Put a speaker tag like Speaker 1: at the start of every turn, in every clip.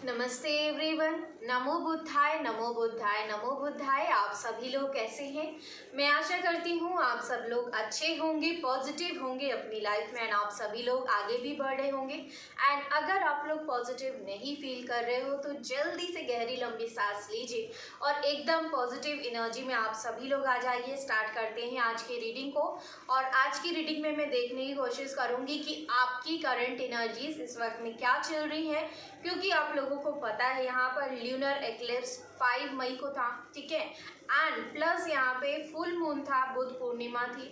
Speaker 1: नमस्ते एवरीवन। नमो बुद्धाय नमो बुद्धाय नमो बुद्धाय। आप सभी लोग कैसे हैं? मैं आशा करती हूँ आप सब लोग अच्छे होंगे, पॉजिटिव होंगे अपनी लाइफ में, एंड आप सभी लोग आगे भी बढ़ रहे होंगे। एंड अगर आप लोग पॉजिटिव नहीं फील कर रहे हो तो जल्दी से गहरी लंबी सांस लीजिए और एकदम पॉजिटिव एनर्जी में आप सभी लोग आ जाइए। स्टार्ट करते हैं आज की रीडिंग को। और आज की रीडिंग में मैं देखने की कोशिश करूँगी कि आपकी करंट एनर्जीज इस वक्त में क्या चल रही है, क्योंकि आप लोगों को पता है यहाँ पर ल्यूनर एक्लिप्स 5 मई को था, ठीक है, एंड प्लस यहाँ पे फुल मून था, बुद्ध पूर्णिमा थी,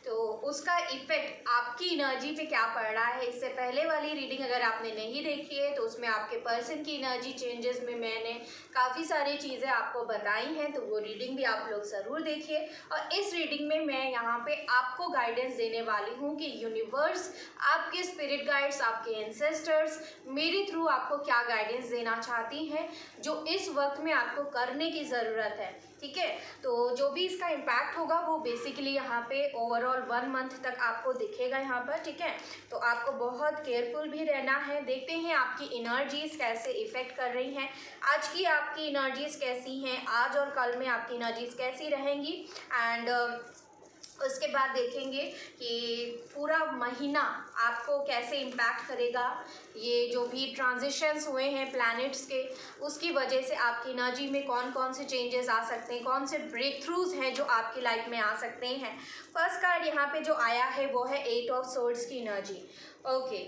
Speaker 1: तो उसका इफेक्ट आपकी एनर्जी पे क्या पड़ रहा है। इससे पहले वाली रीडिंग अगर आपने नहीं देखी है तो उसमें आपके पर्सन की एनर्जी चेंजेस में मैंने काफ़ी सारी चीज़ें आपको बताई हैं, तो वो रीडिंग भी आप लोग ज़रूर देखिए। और इस रीडिंग में मैं यहाँ पे आपको गाइडेंस देने वाली हूँ कि यूनिवर्स, आपके स्पिरिट गाइड्स, आपके एंसेस्टर्स मेरे थ्रू आपको क्या गाइडेंस देना चाहती हैं, जो इस वक्त में आपको करने की ज़रूरत है, ठीक है। तो जो भी इसका इम्पैक्ट होगा वो बेसिकली यहाँ पे ओवरऑल 1 मंथ तक आपको दिखेगा यहाँ पर, ठीक है। तो आपको बहुत केयरफुल भी रहना है। देखते हैं आपकी एनर्जीज कैसे इफ़ेक्ट कर रही हैं, आज की आपकी एनर्जीज कैसी हैं, आज और कल में आपकी एनर्जीज कैसी रहेंगी, एंड उसके बाद देखेंगे कि पूरा महीना आपको कैसे इम्पैक्ट करेगा। ये जो भी ट्रांजिशंस हुए हैं प्लैनेट्स के, उसकी वजह से आपकी एनर्जी में कौन कौन से चेंजेस आ सकते हैं, कौन से ब्रेक थ्रूज हैं जो आपकी लाइफ में आ सकते हैं। फर्स्ट कार्ड यहाँ पे जो आया है वो है 8 ऑफ सोर्ड्स की energy. Okay,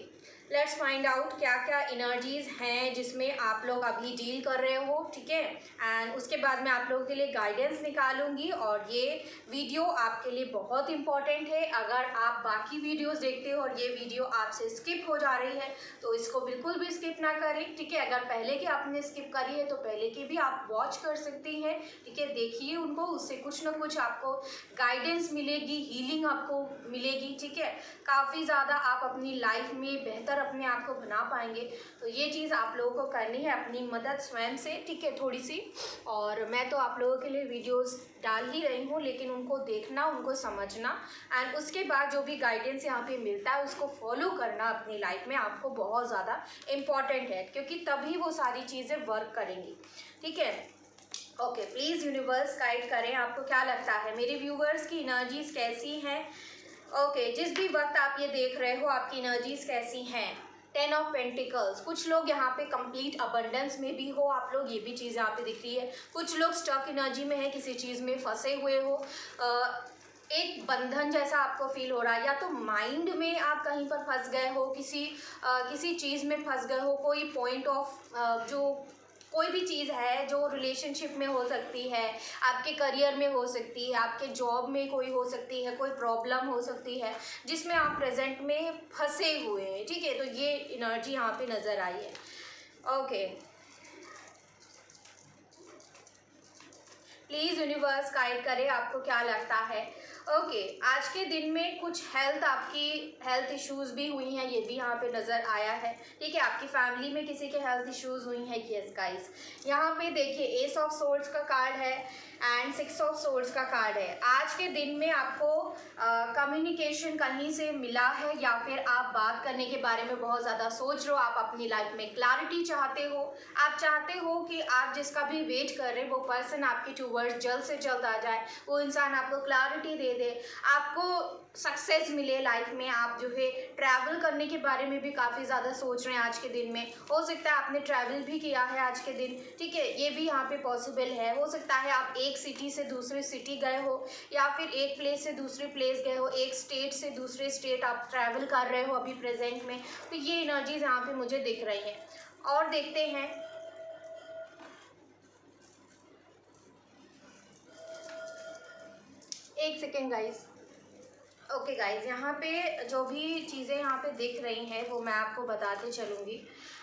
Speaker 1: let's find out क्या क्या एनर्जीज़ हैं जिसमें आप लोग अभी डील कर रहे हो, ठीक है। एंड उसके बाद मैं आप लोगों के लिए गाइडेंस निकालूंगी, और ये वीडियो आपके लिए बहुत इंपॉर्टेंट है। अगर आप बाकी वीडियोस देखते हो और ये वीडियो आपसे स्किप हो जा रही है तो इसको बिल्कुल भी स्किप ना करें, ठीक है। अगर पहले की आपने स्किप करी है तो पहले की भी आप वॉच कर सकती हैं, ठीक है। देखिए उनको, उससे कुछ ना कुछ आपको गाइडेंस मिलेगी, हीलिंग आपको मिलेगी, ठीक है। काफ़ी ज़्यादा आप अपनी लाइफ में बेहतर अपने आप को बना पाएंगे। तो ये चीज़ आप लोगों को करनी है, अपनी मदद स्वयं से, ठीक है, थोड़ी सी। और मैं तो आप लोगों के लिए वीडियोस डाल ही रही हूँ, लेकिन उनको देखना, उनको समझना, एंड उसके बाद जो भी गाइडेंस यहाँ पे मिलता है उसको फॉलो करना अपनी लाइफ में आपको बहुत ज़्यादा इम्पॉर्टेंट है, क्योंकि तभी वो सारी चीज़ें वर्क करेंगी, ठीक है। ओके, प्लीज़ यूनिवर्स गाइड करें, आपको क्या लगता है मेरे व्यूवर्स की एनर्जीज कैसी हैं। ओके, जिस भी वक्त आप ये देख रहे हो आपकी एनर्जीज कैसी हैं। 10 ऑफ पेंटिकल्स, कुछ लोग यहाँ पे कंप्लीट अबंडेंस में भी हो आप लोग, ये भी चीज़ यहाँ पे दिख रही है। कुछ लोग स्टक एनर्जी में है, किसी चीज़ में फंसे हुए हो, एक बंधन जैसा आपको फील हो रहा है, या तो माइंड में आप कहीं पर फंस गए हो, किसी चीज़ में फंस गए हो, कोई पॉइंट ऑफ जो कोई भी चीज़ है जो रिलेशनशिप में हो सकती है, आपके करियर में हो सकती है, आपके जॉब में कोई हो सकती है, कोई प्रॉब्लम हो सकती है जिसमें आप प्रेजेंट में फंसे हुए हैं, ठीक है। तो ये एनर्जी यहाँ पे नज़र आई है। ओके, प्लीज़ यूनिवर्स गाइड करे, आपको क्या लगता है। ओके, आज के दिन में कुछ आपकी हेल्थ इश्यूज़ भी हुई हैं, ये भी यहाँ पे नज़र आया है, ठीक है। आपकी फैमिली में किसी के हेल्थ इश्यूज़ हुई हैं, यस गाइस। यहाँ पे देखिए एस ऑफ सोर्ड्स का कार्ड है एंड 6 ऑफ सोर्ड्स का कार्ड है। आज के दिन में आपको कम्युनिकेशन कहीं से मिला है, या फिर आप बात करने के बारे में बहुत ज़्यादा सोच रहे हो, आप अपनी लाइफ में क्लैरिटी चाहते हो, आप चाहते हो कि आप जिसका भी वेट कर रहे हैं वो पर्सन आपके टूवर्ड्स जल्द से जल्द आ जाए, वो इंसान आपको क्लैरिटी दे, आपको सक्सेस मिले लाइफ में। आप जो है ट्रैवल करने के बारे में भी काफ़ी ज़्यादा सोच रहे हैं आज के दिन में, हो सकता है आपने ट्रैवल भी किया है आज के दिन, ठीक है, ये भी यहाँ पे पॉसिबल है। हो सकता है आप एक सिटी से दूसरे सिटी गए हो, या फिर एक प्लेस से दूसरे प्लेस गए हो, एक स्टेट से दूसरे स्टेट आप ट्रैवल कर रहे हो अभी प्रेजेंट में। तो ये एनर्जीज यहाँ पे मुझे दिख रही हैं। और देखते हैं, एक सेकेंड गाइज। ओके गाइज, यहाँ पे जो भी चीज़ें यहाँ पे दिख रही हैं वो मैं आपको बताते चलूँगी।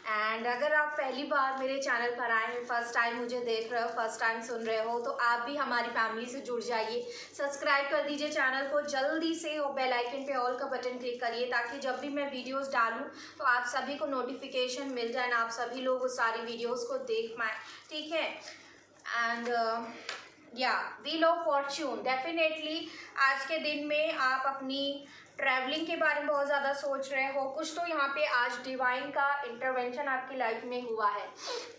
Speaker 1: एंड अगर आप पहली बार मेरे चैनल पर आए हैं, फर्स्ट टाइम मुझे देख रहे हो, फर्स्ट टाइम सुन रहे हो, तो आप भी हमारी फैमिली से जुड़ जाइए। सब्सक्राइब कर दीजिए चैनल को जल्दी से, और बेल आइकन पे ऑल का बटन क्लिक करिए, ताकि जब भी मैं वीडियोस डालूँ तो आप सभी को नोटिफिकेशन मिल जाए, आप सभी लोग उस सारी वीडियोज़ को देख पाएँ, ठीक है। एंड या व्हील ऑफ फॉर्च्यून, डेफिनेटली आज के दिन में आप अपनी ट्रैवलिंग के बारे में बहुत ज़्यादा सोच रहे हो, कुछ तो यहाँ पे आज डिवाइन का इंटरवेंशन आपकी लाइफ में हुआ है,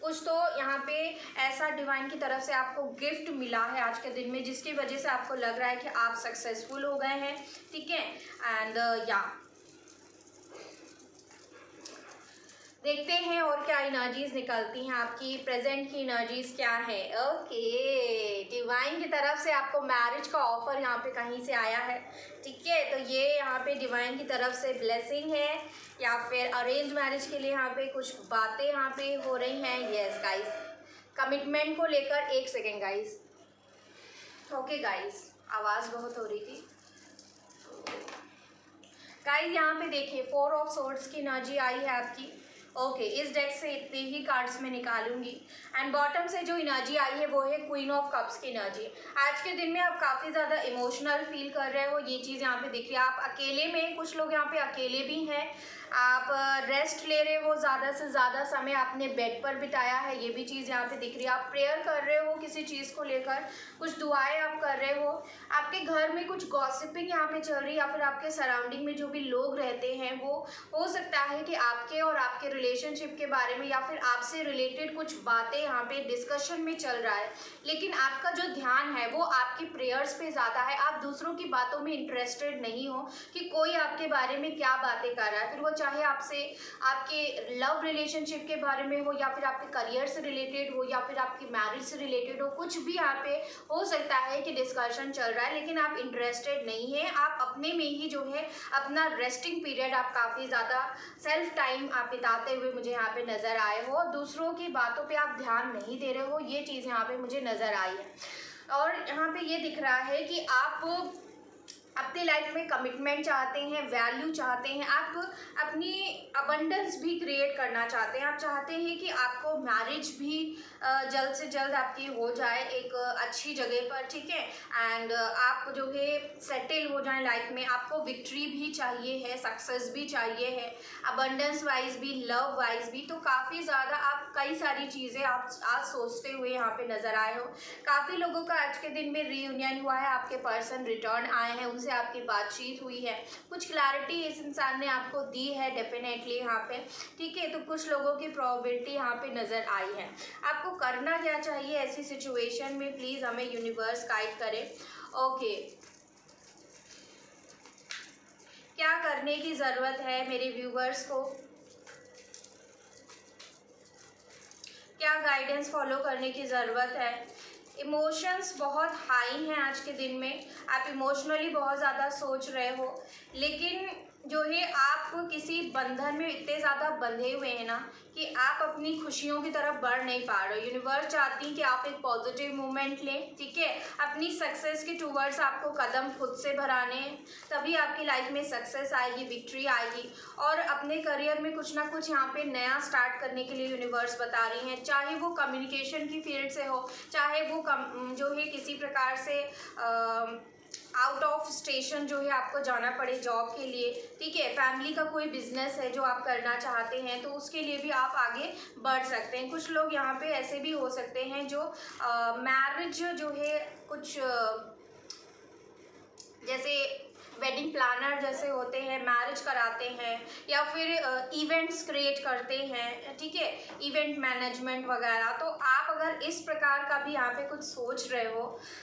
Speaker 1: कुछ तो यहाँ पे ऐसा डिवाइन की तरफ से आपको गिफ्ट मिला है आज के दिन में जिसकी वजह से आपको लग रहा है कि आप सक्सेसफुल हो गए हैं, ठीक है। एंड या देखते हैं और क्या एनर्जीज निकलती हैं, आपकी प्रेजेंट की एनर्जीज क्या है। ओके, डिवाइन की तरफ से आपको मैरिज का ऑफर यहाँ पे कहीं से आया है, ठीक है। तो ये यहाँ पे डिवाइन की तरफ से ब्लेसिंग है या फिर अरेंज मैरिज के लिए यहाँ पे कुछ बातें यहाँ पे हो रही हैं। यस गाइस, कमिटमेंट को लेकर एक सेकेंड गाइस। ओके गाइस, आवाज़ बहुत हो रही थी गाइस। यहाँ पे देखिए 4 ऑफ सोर्ड्स की एनर्जी आई है आपकी। ओके, इस डेक से इतने ही कार्ड्स में निकालूंगी। एंड बॉटम से जो एनर्जी आई है वो है क्वीन ऑफ कप्स की एनर्जी। आज के दिन में आप काफ़ी ज़्यादा इमोशनल फील कर रहे हो, ये चीज़ यहाँ पे दिख रही है। आप अकेले में, कुछ लोग यहाँ पे अकेले भी हैं, आप रेस्ट ले रहे हो, ज़्यादा से ज़्यादा समय आपने बेड पर बिताया है, ये भी चीज़ यहाँ पे दिख रही है। आप प्रेयर कर रहे हो किसी चीज़ को लेकर, कुछ दुआएं आप कर रहे हो। आपके घर में कुछ गॉसिपिंग यहाँ पे चल रही है या फिर आपके सराउंडिंग में जो भी लोग रहते हैं वो हो सकता है कि आपके और आपके रिलेशनशिप के बारे में या फिर आपसे रिलेटेड कुछ बातें यहाँ पे डिस्कशन में चल रहा है, लेकिन आपका जो ध्यान है वो आपकी प्रेयर्स पे ज़्यादा है। आप दूसरों की बातों में इंटरेस्टेड नहीं हो कि कोई आपके बारे में क्या बातें कर रहा है, फिर वो चाहे आपसे आपके लव रिलेशनशिप के बारे में हो या फिर आपके करियर से रिलेटेड हो या फिर आपकी मैरिज से रिलेटेड हो, कुछ भी यहाँ पे हो सकता है कि डिस्कशन चल रहा है, लेकिन आप इंटरेस्टेड नहीं हैं। आप अपने में ही जो है अपना रेस्टिंग पीरियड, आप काफ़ी ज़्यादा सेल्फ टाइम आप बिताते हुए मुझे यहाँ पे नज़र आए हो। दूसरों की बातों पे आप ध्यान नहीं दे रहे हो, ये चीज़ यहाँ पे मुझे नज़र आई है। और यहाँ पे ये दिख रहा है कि आप अपनी लाइफ में कमिटमेंट चाहते हैं, वैल्यू चाहते हैं, आप अपनी अबंडेंस भी क्रिएट करना चाहते हैं। आप चाहते हैं कि आपको मैरिज भी जल्द से जल्द आपकी हो जाए एक अच्छी जगह पर, ठीक है। एंड आप जो है सेटल हो जाएं लाइफ में। आपको विक्ट्री भी चाहिए है, सक्सेस भी चाहिए है, अबंडेंस वाइज भी, लव वाइज भी। तो काफ़ी ज़्यादा आप कई सारी चीज़ें आप आज सोचते हुए यहाँ पे नज़र आए हो। काफ़ी लोगों का आज के दिन में रीयूनियन हुआ है, आपके पर्सन रिटर्न आए हैं, उनसे आपकी बातचीत हुई है, कुछ क्लैरिटी इस इंसान ने आपको दी है डेफिनेटली यहाँ पे, ठीक है। तो कुछ लोगों की प्रोबेबिलिटी यहाँ पे नज़र आई है। आपको करना क्या चाहिए ऐसी सिचुएशन में, प्लीज़ हमें यूनिवर्स गाइड करें। ओके, क्या करने की ज़रूरत है मेरे व्यूवर्स को, क्या गाइडेंस फॉलो करने की ज़रूरत है। इमोशंस बहुत हाई हैं आज के दिन में, आप इमोशनली बहुत ज़्यादा सोच रहे हो, लेकिन जो है आप किसी बंधन में इतने ज़्यादा बंधे हुए हैं ना कि आप अपनी खुशियों की तरफ बढ़ नहीं पा रहे हो। यूनिवर्स चाहती है कि आप एक पॉजिटिव मूवमेंट लें, ठीक है। अपनी सक्सेस के टूवर्ड्स आपको कदम खुद से बढ़ाने हैं, तभी आपकी लाइफ में सक्सेस आएगी, विक्ट्री आएगी। और अपने करियर में कुछ ना कुछ यहाँ पे नया स्टार्ट करने के लिए यूनिवर्स बता रही हैं, चाहे वो कम्युनिकेशन की फील्ड से हो, चाहे वो जो है किसी प्रकार से आउट ऑफ स्टेशन जो है आपको जाना पड़े जॉब के लिए, ठीक है। फैमिली का कोई बिजनेस है जो आप करना चाहते हैं तो उसके लिए भी आप आगे बढ़ सकते हैं। कुछ लोग यहाँ पे ऐसे भी हो सकते हैं जो मैरिज जो है कुछ जैसे वेडिंग प्लानर जैसे होते हैं, मैरिज कराते हैं या फिर इवेंट्स क्रिएट करते हैं, ठीक है, इवेंट मैनेजमेंट वगैरह। तो आप अगर इस प्रकार का भी यहाँ पे कुछ सोच रहे हो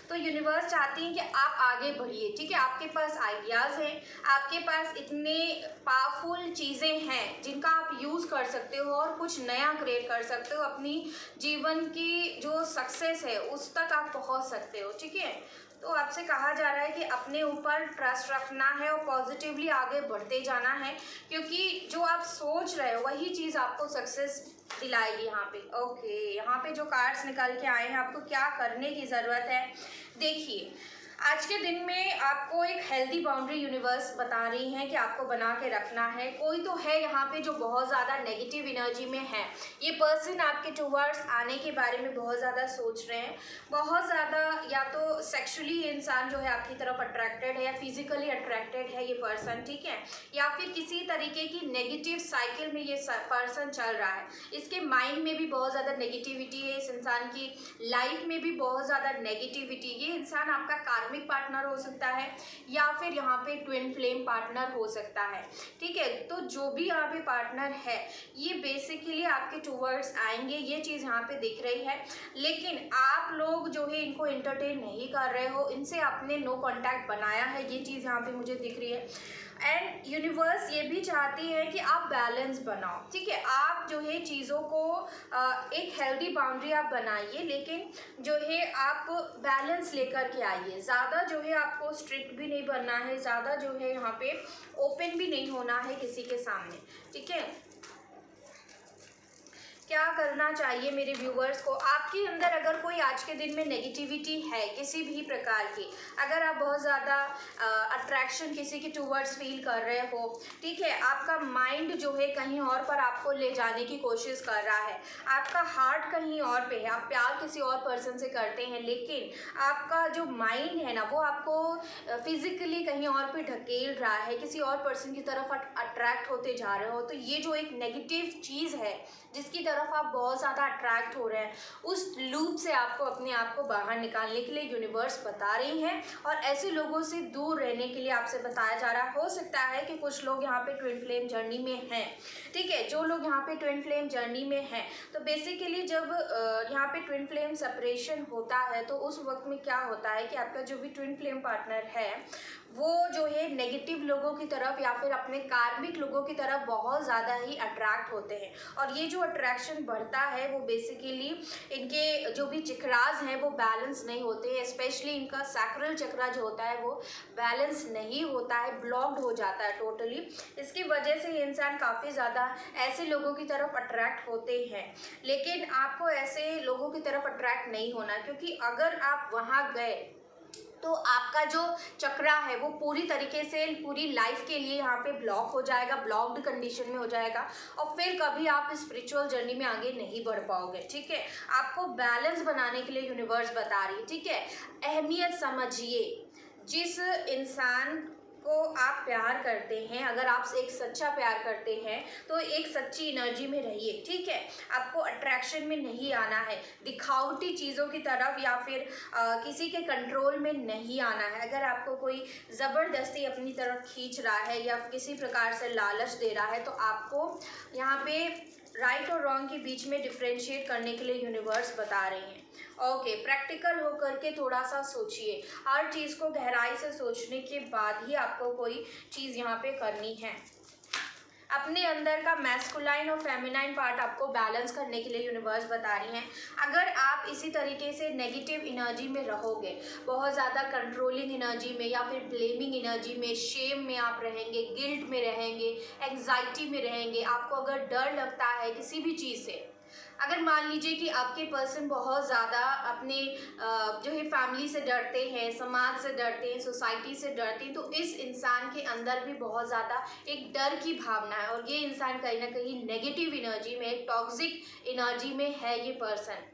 Speaker 1: तो यूनिवर्स चाहती है कि आप आगे बढ़िए, ठीक है। आपके पास आइडियाज़ हैं, आपके पास इतने पावरफुल चीज़ें हैं जिनका आप यूज़ कर सकते हो और कुछ नया क्रिएट कर सकते हो। अपनी जीवन की जो सक्सेस है उस तक आप पहुँच सकते हो, ठीक है। तो आपसे कहा जा रहा है कि अपने ऊपर ट्रस्ट रखना है और पॉजिटिवली आगे बढ़ते जाना है, क्योंकि जो आप सोच रहे हो वही चीज़ आपको सक्सेस दिलाएगी यहाँ पे। ओके, यहाँ पे जो कार्ड्स निकल के आए हैं, आपको क्या करने की ज़रूरत है। देखिए, आज के दिन में आपको एक हेल्दी बाउंड्री यूनिवर्स बता रही हैं कि आपको बना के रखना है। कोई तो है यहाँ पे जो बहुत ज़्यादा नेगेटिव एनर्जी में है, ये पर्सन आपके टुवर्ड्स आने के बारे में बहुत ज़्यादा सोच रहे हैं, बहुत ज़्यादा या तो सेक्सुअली इंसान जो है आपकी तरफ अट्रैक्टेड है या फिजिकली अट्रैक्टेड है ये पर्सन, ठीक है, या फिर किसी तरीके की नेगेटिव साइकिल में ये पर्सन चल रहा है। इसके माइंड में भी बहुत ज़्यादा नेगेटिविटी है, इस इंसान की लाइफ में भी बहुत ज़्यादा नेगेटिविटी। ये इंसान आपका कार्मिक पार्टनर हो सकता है या फिर यहाँ पे ट्विन फ्लेम पार्टनर हो सकता है। ठीक है, तो जो भी यहाँ पे पार्टनर है ये बेसिकली आपके टूवर्ड्स आएंगे, ये चीज़ यहाँ पे दिख रही है। लेकिन आप लोग जो है इनको एंटरटेन नहीं कर रहे हो, इनसे आपने नो कांटेक्ट बनाया है, ये चीज़ यहाँ पे मुझे दिख रही है। एंड यूनिवर्स ये भी चाहती है कि आप बैलेंस बनाओ। ठीक है, आप जो है चीज़ों को एक हेल्दी बाउंड्री आप बनाइए, लेकिन जो है आप बैलेंस लेकर के आइए। ज़्यादा जो है आपको स्ट्रिक्ट भी नहीं बनना है, ज़्यादा जो है यहाँ पे ओपन भी नहीं होना है किसी के सामने। ठीक है, क्या करना चाहिए मेरे व्यूवर्स को? आपके अंदर अगर कोई आज के दिन में नेगेटिविटी है किसी भी प्रकार की, अगर आप बहुत ज़्यादा अट्रैक्शन किसी के टूवर्ड्स फील कर रहे हो, ठीक है, आपका माइंड जो है कहीं और पर आपको ले जाने की कोशिश कर रहा है, आपका हार्ट कहीं और पे है, आप प्यार किसी और पर्सन से करते हैं, लेकिन आपका जो माइंड है ना वो आपको फिजिकली कहीं और पे ढकेल रहा है, किसी और पर्सन की तरफ अट्रैक्ट होते जा रहे हो, तो ये जो एक नेगेटिव चीज़ है जिसकी तरफ आप बहुत ज़्यादा अट्रैक्ट हो रहे हैं, उस लूप से आपको अपने आप को बाहर निकालने के लिए यूनिवर्स बता रही हैं और ऐसे लोगों से दूर रहने के लिए आपसे बताया जा रहा। हो सकता है कि कुछ लोग यहाँ पे ट्विन फ्लेम जर्नी में हैं। ठीक है, जो लोग यहाँ पे ट्विन फ्लेम जर्नी में हैं, तो बेसिकली जब यहाँ पे ट्विन फ्लेम सेपरेशन होता है तो उस वक्त में क्या होता है कि आपका जो भी ट्विन फ्लेम पार्टनर है वो जो है नेगेटिव लोगों की तरफ या फिर अपने कार्मिक लोगों की तरफ बहुत ज़्यादा ही अट्रैक्ट होते हैं। और ये जो अट्रैक्शन बढ़ता है वो बेसिकली इनके जो भी चक्रास हैं वो बैलेंस नहीं होते हैं, स्पेशली इनका सैक्रल चक्रा जो होता है वो बैलेंस नहीं होता है, ब्लॉक्ड हो जाता है टोटली। इसकी वजह से ये इंसान काफ़ी ज़्यादा ऐसे लोगों की तरफ अट्रैक्ट होते हैं। लेकिन आपको ऐसे लोगों की तरफ अट्रैक्ट नहीं होना, क्योंकि अगर आप वहाँ गए तो आपका जो चक्रा है वो पूरी तरीके से पूरी लाइफ के लिए यहाँ पे ब्लॉक हो जाएगा, ब्लॉक्ड कंडीशन में हो जाएगा और फिर कभी आप स्पिरिचुअल जर्नी में आगे नहीं बढ़ पाओगे। ठीक है, आपको बैलेंस बनाने के लिए यूनिवर्स बता रही है। ठीक है, अहमियत समझिए, जिस इंसान को आप प्यार करते हैं, अगर आप एक सच्चा प्यार करते हैं तो एक सच्ची एनर्जी में रहिए। ठीक है, आपको अट्रैक्शन में नहीं आना है, दिखावटी चीज़ों की तरफ या फिर किसी के कंट्रोल में नहीं आना है। अगर आपको कोई ज़बरदस्ती अपनी तरफ खींच रहा है या किसी प्रकार से लालच दे रहा है तो आपको यहाँ पे राइट और रॉन्ग के बीच में डिफ्रेंशिएट करने के लिए यूनिवर्स बता रही हैं। ओके, प्रैक्टिकल होकर के थोड़ा सा सोचिए, हर चीज़ को गहराई से सोचने के बाद ही आपको कोई चीज़ यहाँ पे करनी है। अपने अंदर का मैस्कुलाइन और फेमिनाइन पार्ट आपको बैलेंस करने के लिए यूनिवर्स बता रही हैं। अगर आप इसी तरीके से नेगेटिव एनर्जी में रहोगे, बहुत ज़्यादा कंट्रोलिंग एनर्जी में या फिर ब्लेमिंग एनर्जी में, शेम में आप रहेंगे, गिल्ट में रहेंगे, एंग्जाइटी में रहेंगे, आपको अगर डर लगता है किसी भी चीज़ से, अगर मान लीजिए कि आपके पर्सन बहुत ज़्यादा अपने जो है फैमिली से डरते हैं, समाज से डरते हैं, सोसाइटी से डरते हैं, तो इस इंसान के अंदर भी बहुत ज़्यादा एक डर की भावना है और ये इंसान कहीं ना कहीं नेगेटिव एनर्जी में, एक टॉक्सिक एनर्जी में है ये पर्सन।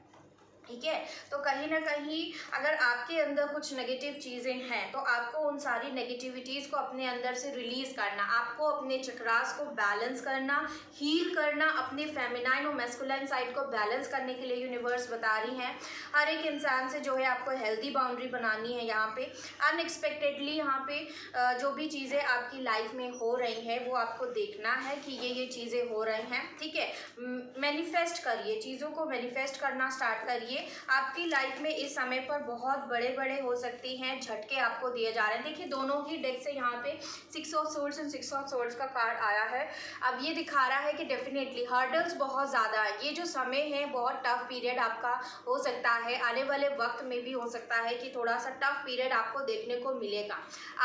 Speaker 1: ठीक है, तो कहीं ना कहीं अगर आपके अंदर कुछ नेगेटिव चीज़ें हैं तो आपको उन सारी नेगेटिविटीज़ को अपने अंदर से रिलीज़ करना, आपको अपने चक्रास को बैलेंस करना, हील करना, अपने फेमिनाइन और मैस्कुलाइन साइड को बैलेंस करने के लिए यूनिवर्स बता रही हैं। हर एक इंसान से जो है आपको हेल्दी बाउंड्री बनानी है। यहाँ पे अनएक्सपेक्टेडली यहाँ पे जो भी चीज़ें आपकी लाइफ में हो रही हैं वो आपको देखना है कि ये चीज़ें हो रही हैं। ठीक है, मैनिफेस्ट करिए, चीज़ों को मैनिफेस्ट करना स्टार्ट करिए। आपकी लाइफ में इस समय पर बहुत बड़े बड़े हो सकती हैं झटके आपको दिए जा रहे हैं। देखिए दोनों ही डेक से यहाँ पे 6 of swords and 6 of swords का कार्ड आया है। अब ये दिखा रहा है कि डेफिनेटली हर्डल्स बहुत ज़्यादा है, ये जो समय है बहुत टफ पीरियड आपका हो सकता है, आने वाले वक्त में भी हो सकता है कि थोड़ा सा टफ पीरियड आपको देखने को मिलेगा।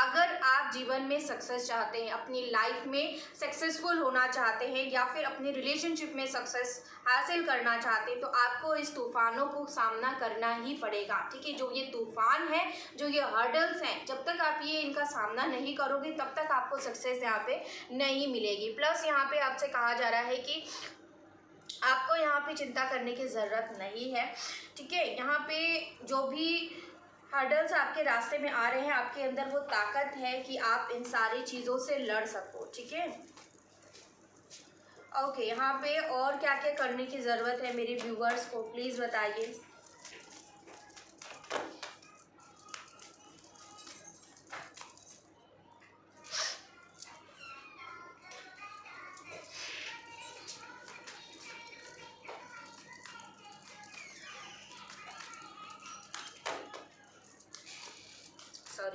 Speaker 1: अगर आप जीवन में सक्सेस चाहते हैं, अपनी लाइफ में सक्सेसफुल होना चाहते हैं या फिर अपने रिलेशनशिप में सक्सेस हासिल करना चाहते हैं तो आपको इस तूफानों को सामना करना ही पड़ेगा। ठीक है, जो ये तूफान है, जो ये हर्डल्स हैं, जब तक आप ये इनका सामना नहीं करोगे तब तक आपको सक्सेस यहाँ पे नहीं मिलेगी। प्लस यहाँ पे आपसे कहा जा रहा है कि आपको यहाँ पे चिंता करने की ज़रूरत नहीं है। ठीक है, यहाँ पे जो भी हर्डल्स आपके रास्ते में आ रहे हैं, आपके अंदर वो ताकत है कि आप इन सारी चीज़ों से लड़ सको। ठीक है, ओके, यहाँ पे और क्या क्या करने की ज़रूरत है मेरे व्यूवर्स को प्लीज़ बताइए।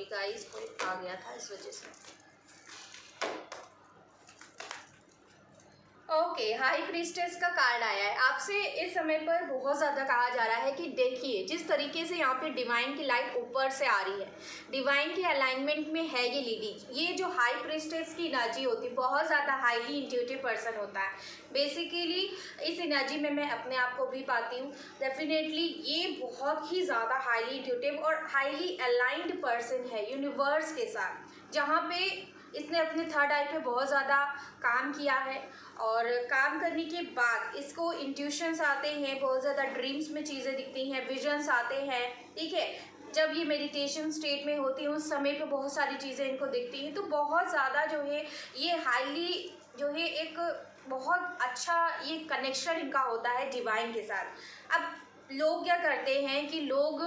Speaker 1: सॉरी गाइस, कोई आ गया था इस वजह से। ओके, हाई प्रीस्टेस का कार्ड आया है। आपसे इस समय पर बहुत ज़्यादा कहा जा रहा है कि देखिए जिस तरीके से यहाँ पे डिवाइन की लाइट ऊपर से आ रही है, डिवाइन के अलाइनमेंट में है ये लेडी। ये जो हाई प्रीस्टेस की एनर्जी होती है, बहुत ज़्यादा हाईली इंट्यूटिव पर्सन होता है। बेसिकली इस एनर्जी में मैं अपने आप को भी पाती हूँ। डेफिनेटली ये बहुत ही ज़्यादा हाईली इंट्यूटिव और हाईली अलाइंड पर्सन है यूनिवर्स के साथ, जहाँ पे इसने अपने थर्ड आई पे बहुत ज़्यादा काम किया है और काम करने के बाद इसको इंट्यूशंस आते हैं, बहुत ज़्यादा ड्रीम्स में चीज़ें दिखती हैं, विजन्स आते हैं। ठीक है, जब ये मेडिटेशन स्टेट में होती है उस समय पे बहुत सारी चीज़ें इनको दिखती हैं। तो बहुत ज़्यादा जो है ये हाईली जो है एक बहुत अच्छा ये कनेक्शन इनका होता है डिवाइन के साथ। अब लोग क्या करते हैं कि लोग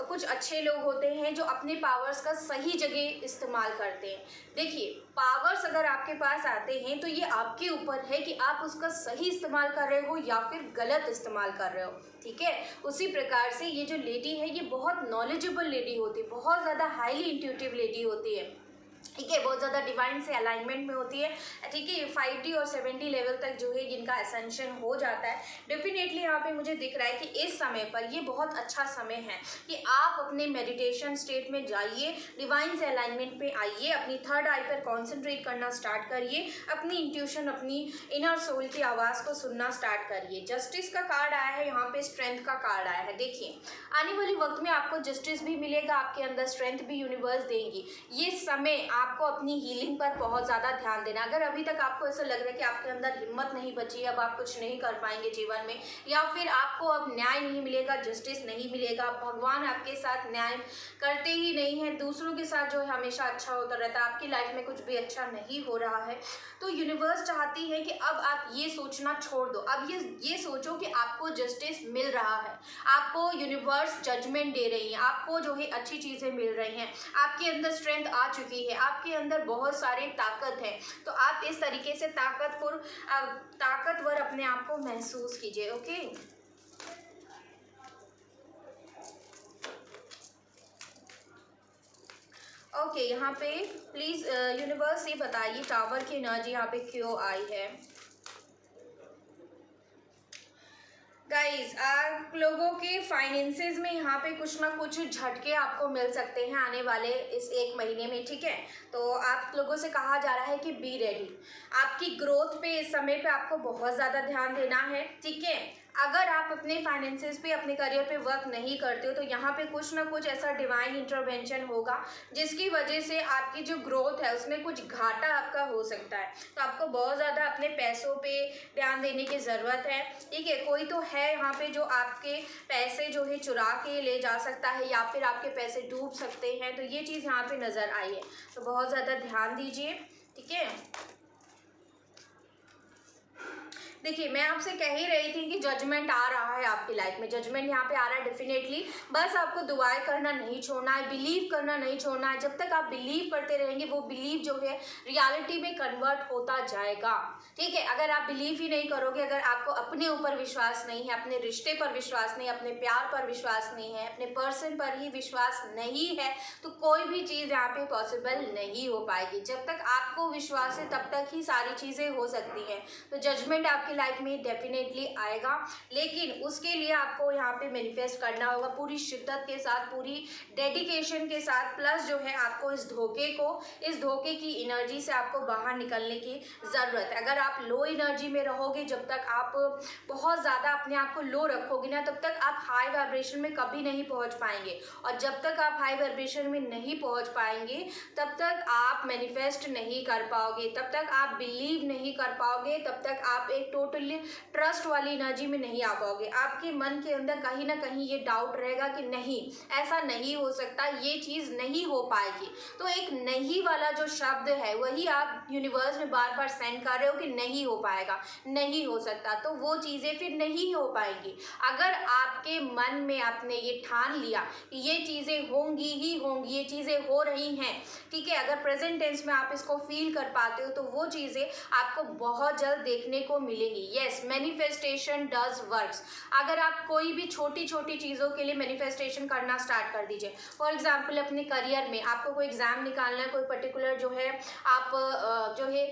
Speaker 1: कुछ अच्छे लोग होते हैं जो अपने पावर्स का सही जगह इस्तेमाल करते हैं। देखिए, पावर्स अगर आपके पास आते हैं तो ये आपके ऊपर है कि आप उसका सही इस्तेमाल कर रहे हो या फिर गलत इस्तेमाल कर रहे हो। ठीक है, उसी प्रकार से ये जो लेडी है ये बहुत नॉलेजेबल लेडी होती है, बहुत ज़्यादा हाईली इंट्यूटिव लेडी होती है। ठीक है, बहुत ज़्यादा डिवाइन से अलाइनमेंट में होती है। ठीक है, 5D और 7D लेवल तक जो है इनका असेंशन हो जाता है। डेफिनेटली यहाँ पे मुझे दिख रहा है कि इस समय पर ये बहुत अच्छा समय है कि आप अपने मेडिटेशन स्टेट में जाइए, डिवाइन से अलाइनमेंट पे आइए, अपनी थर्ड आई पर कॉन्सेंट्रेट करना स्टार्ट करिए, अपनी इंट्यूशन, अपनी इनर सोल की आवाज़ को सुनना स्टार्ट करिए। जस्टिस का कार्ड आया है, यहाँ पे स्ट्रेंथ का कार्ड आया है। देखिए, आने वाले वक्त में आपको जस्टिस भी मिलेगा, आपके अंदर स्ट्रेंथ भी यूनिवर्स देंगी। ये समय आपको अपनी हीलिंग पर बहुत ज़्यादा ध्यान देना। अगर अभी तक आपको ऐसा लग रहा है कि आपके अंदर हिम्मत नहीं बची, अब आप कुछ नहीं कर पाएंगे जीवन में, या फिर आपको अब न्याय नहीं मिलेगा, जस्टिस नहीं मिलेगा, भगवान आपके साथ न्याय करते ही नहीं है, दूसरों के साथ जो है हमेशा अच्छा होता रहता है, आपकी लाइफ में कुछ भी अच्छा नहीं हो रहा है, तो यूनिवर्स चाहती है कि अब आप ये सोचना छोड़ दो। अब ये सोचो कि आपको जस्टिस मिल रहा है, आपको यूनिवर्स जजमेंट दे रही है, आपको जो है अच्छी चीज़ें मिल रही हैं, आपके अंदर स्ट्रेंथ आ चुकी है, आपके अंदर बहुत सारी ताकत है। तो आप इस तरीके से ताकतवर अपने आप को महसूस कीजिए। ओके, ओके, यहाँ पे प्लीज़ यूनिवर्स ये बताइए टावर की एनर्जी यहाँ पे क्यों आई है। गाइज, आप लोगों के फाइनेंसेस में यहाँ पे कुछ ना कुछ झटके आपको मिल सकते हैं आने वाले इस 1 महीने में। ठीक है, तो आप लोगों से कहा जा रहा है कि बी रेडी। आपकी ग्रोथ पे इस समय पे आपको बहुत ज़्यादा ध्यान देना है। ठीक है, अगर आप अपने फाइनेंसेस पे, अपने करियर पे वर्क नहीं करते हो तो यहाँ पे कुछ ना कुछ ऐसा डिवाइन इंटरवेंशन होगा जिसकी वजह से आपकी जो ग्रोथ है उसमें कुछ घाटा आपका हो सकता है। तो आपको बहुत ज़्यादा अपने पैसों पे ध्यान देने की ज़रूरत है। ठीक है, कोई तो है यहाँ पे जो आपके पैसे जो है चुरा के ले जा सकता है या फिर आपके पैसे डूब सकते हैं, तो ये चीज़ यहाँ पे नज़र आई है, तो बहुत ज़्यादा ध्यान दीजिए। ठीक है, देखिए, मैं आपसे कह ही रही थी कि जजमेंट आ रहा है आपकी लाइफ में, जजमेंट यहाँ पे आ रहा है डेफिनेटली। बस आपको दुआएं करना नहीं छोड़ना है, बिलीव करना नहीं छोड़ना है। जब तक आप बिलीव करते रहेंगे वो बिलीव जो है रियलिटी में कन्वर्ट होता जाएगा। ठीक है, अगर आप बिलीव ही नहीं करोगे, अगर आपको अपने ऊपर विश्वास नहीं है, अपने रिश्ते पर विश्वास नहीं, अपने प्यार पर विश्वास नहीं है, अपने पर्सन पर ही विश्वास नहीं है, तो कोई भी चीज़ यहाँ पे पॉसिबल नहीं हो पाएगी। जब तक आपको विश्वास है तब तक ही सारी चीज़ें हो सकती हैं। तो जजमेंट आपकी लाइफ में डेफिनेटली आएगा, लेकिन उसके लिए आपको यहाँ पे मैनिफेस्ट करना होगा पूरी शिद्दत के साथ, पूरी डेडिकेशन के साथ। प्लस जो है आपको इस धोखे की एनर्जी से आपको बाहर निकलने की ज़रूरत है। अगर आप लो एनर्जी में रहोगे, जब तक आप बहुत ज़्यादा अपने आप को लो रखोगे ना, तब तक आप हाई वाइब्रेशन में कभी नहीं पहुँच पाएंगे। और जब तक आप हाई वाइब्रेशन में नहीं पहुँच पाएंगे तब तक आप मैनिफेस्ट नहीं कर पाओगे, तब तक आप बिलीव नहीं कर पाओगे, तब तक आप एक टोटली ट्रस्ट वाली एनर्जी में नहीं आ पाओगे। आपके मन के अंदर कहीं ना कहीं ये डाउट रहेगा कि नहीं, ऐसा नहीं हो सकता, ये चीज़ नहीं हो पाएगी। तो एक नहीं वाला जो शब्द है वही आप यूनिवर्स में बार बार सेंड कर रहे हो कि नहीं हो पाएगा, नहीं हो सकता, तो वो चीज़ें फिर नहीं हो पाएंगी। अगर आपके मन में आपने ये ठान लिया कि ये चीज़ें होंगी ही होंगी, ये चीज़ें हो रही हैं, ठीक है, अगर प्रेजेंट टेंस में आप इसको फील कर पाते हो तो वो चीज़ें आपको बहुत जल्द देखने को मिलेगी। मिलेंगी। Yes, manifestation does works. अगर आप कोई भी छोटी छोटी चीज़ों के लिए मैनिफेस्टेशन करना स्टार्ट कर दीजिए। फॉर एग्जाम्पल अपने करियर में आपको कोई एग्ज़ाम निकालना है, कोई पर्टिकुलर जो है आप जो है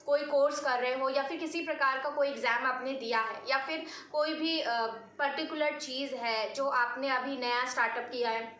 Speaker 1: कोई कोर्स कर रहे हो, या फिर किसी प्रकार का कोई एग्ज़ाम आपने दिया है, या फिर कोई भी पर्टिकुलर चीज़ है जो आपने अभी नया स्टार्टअप किया है,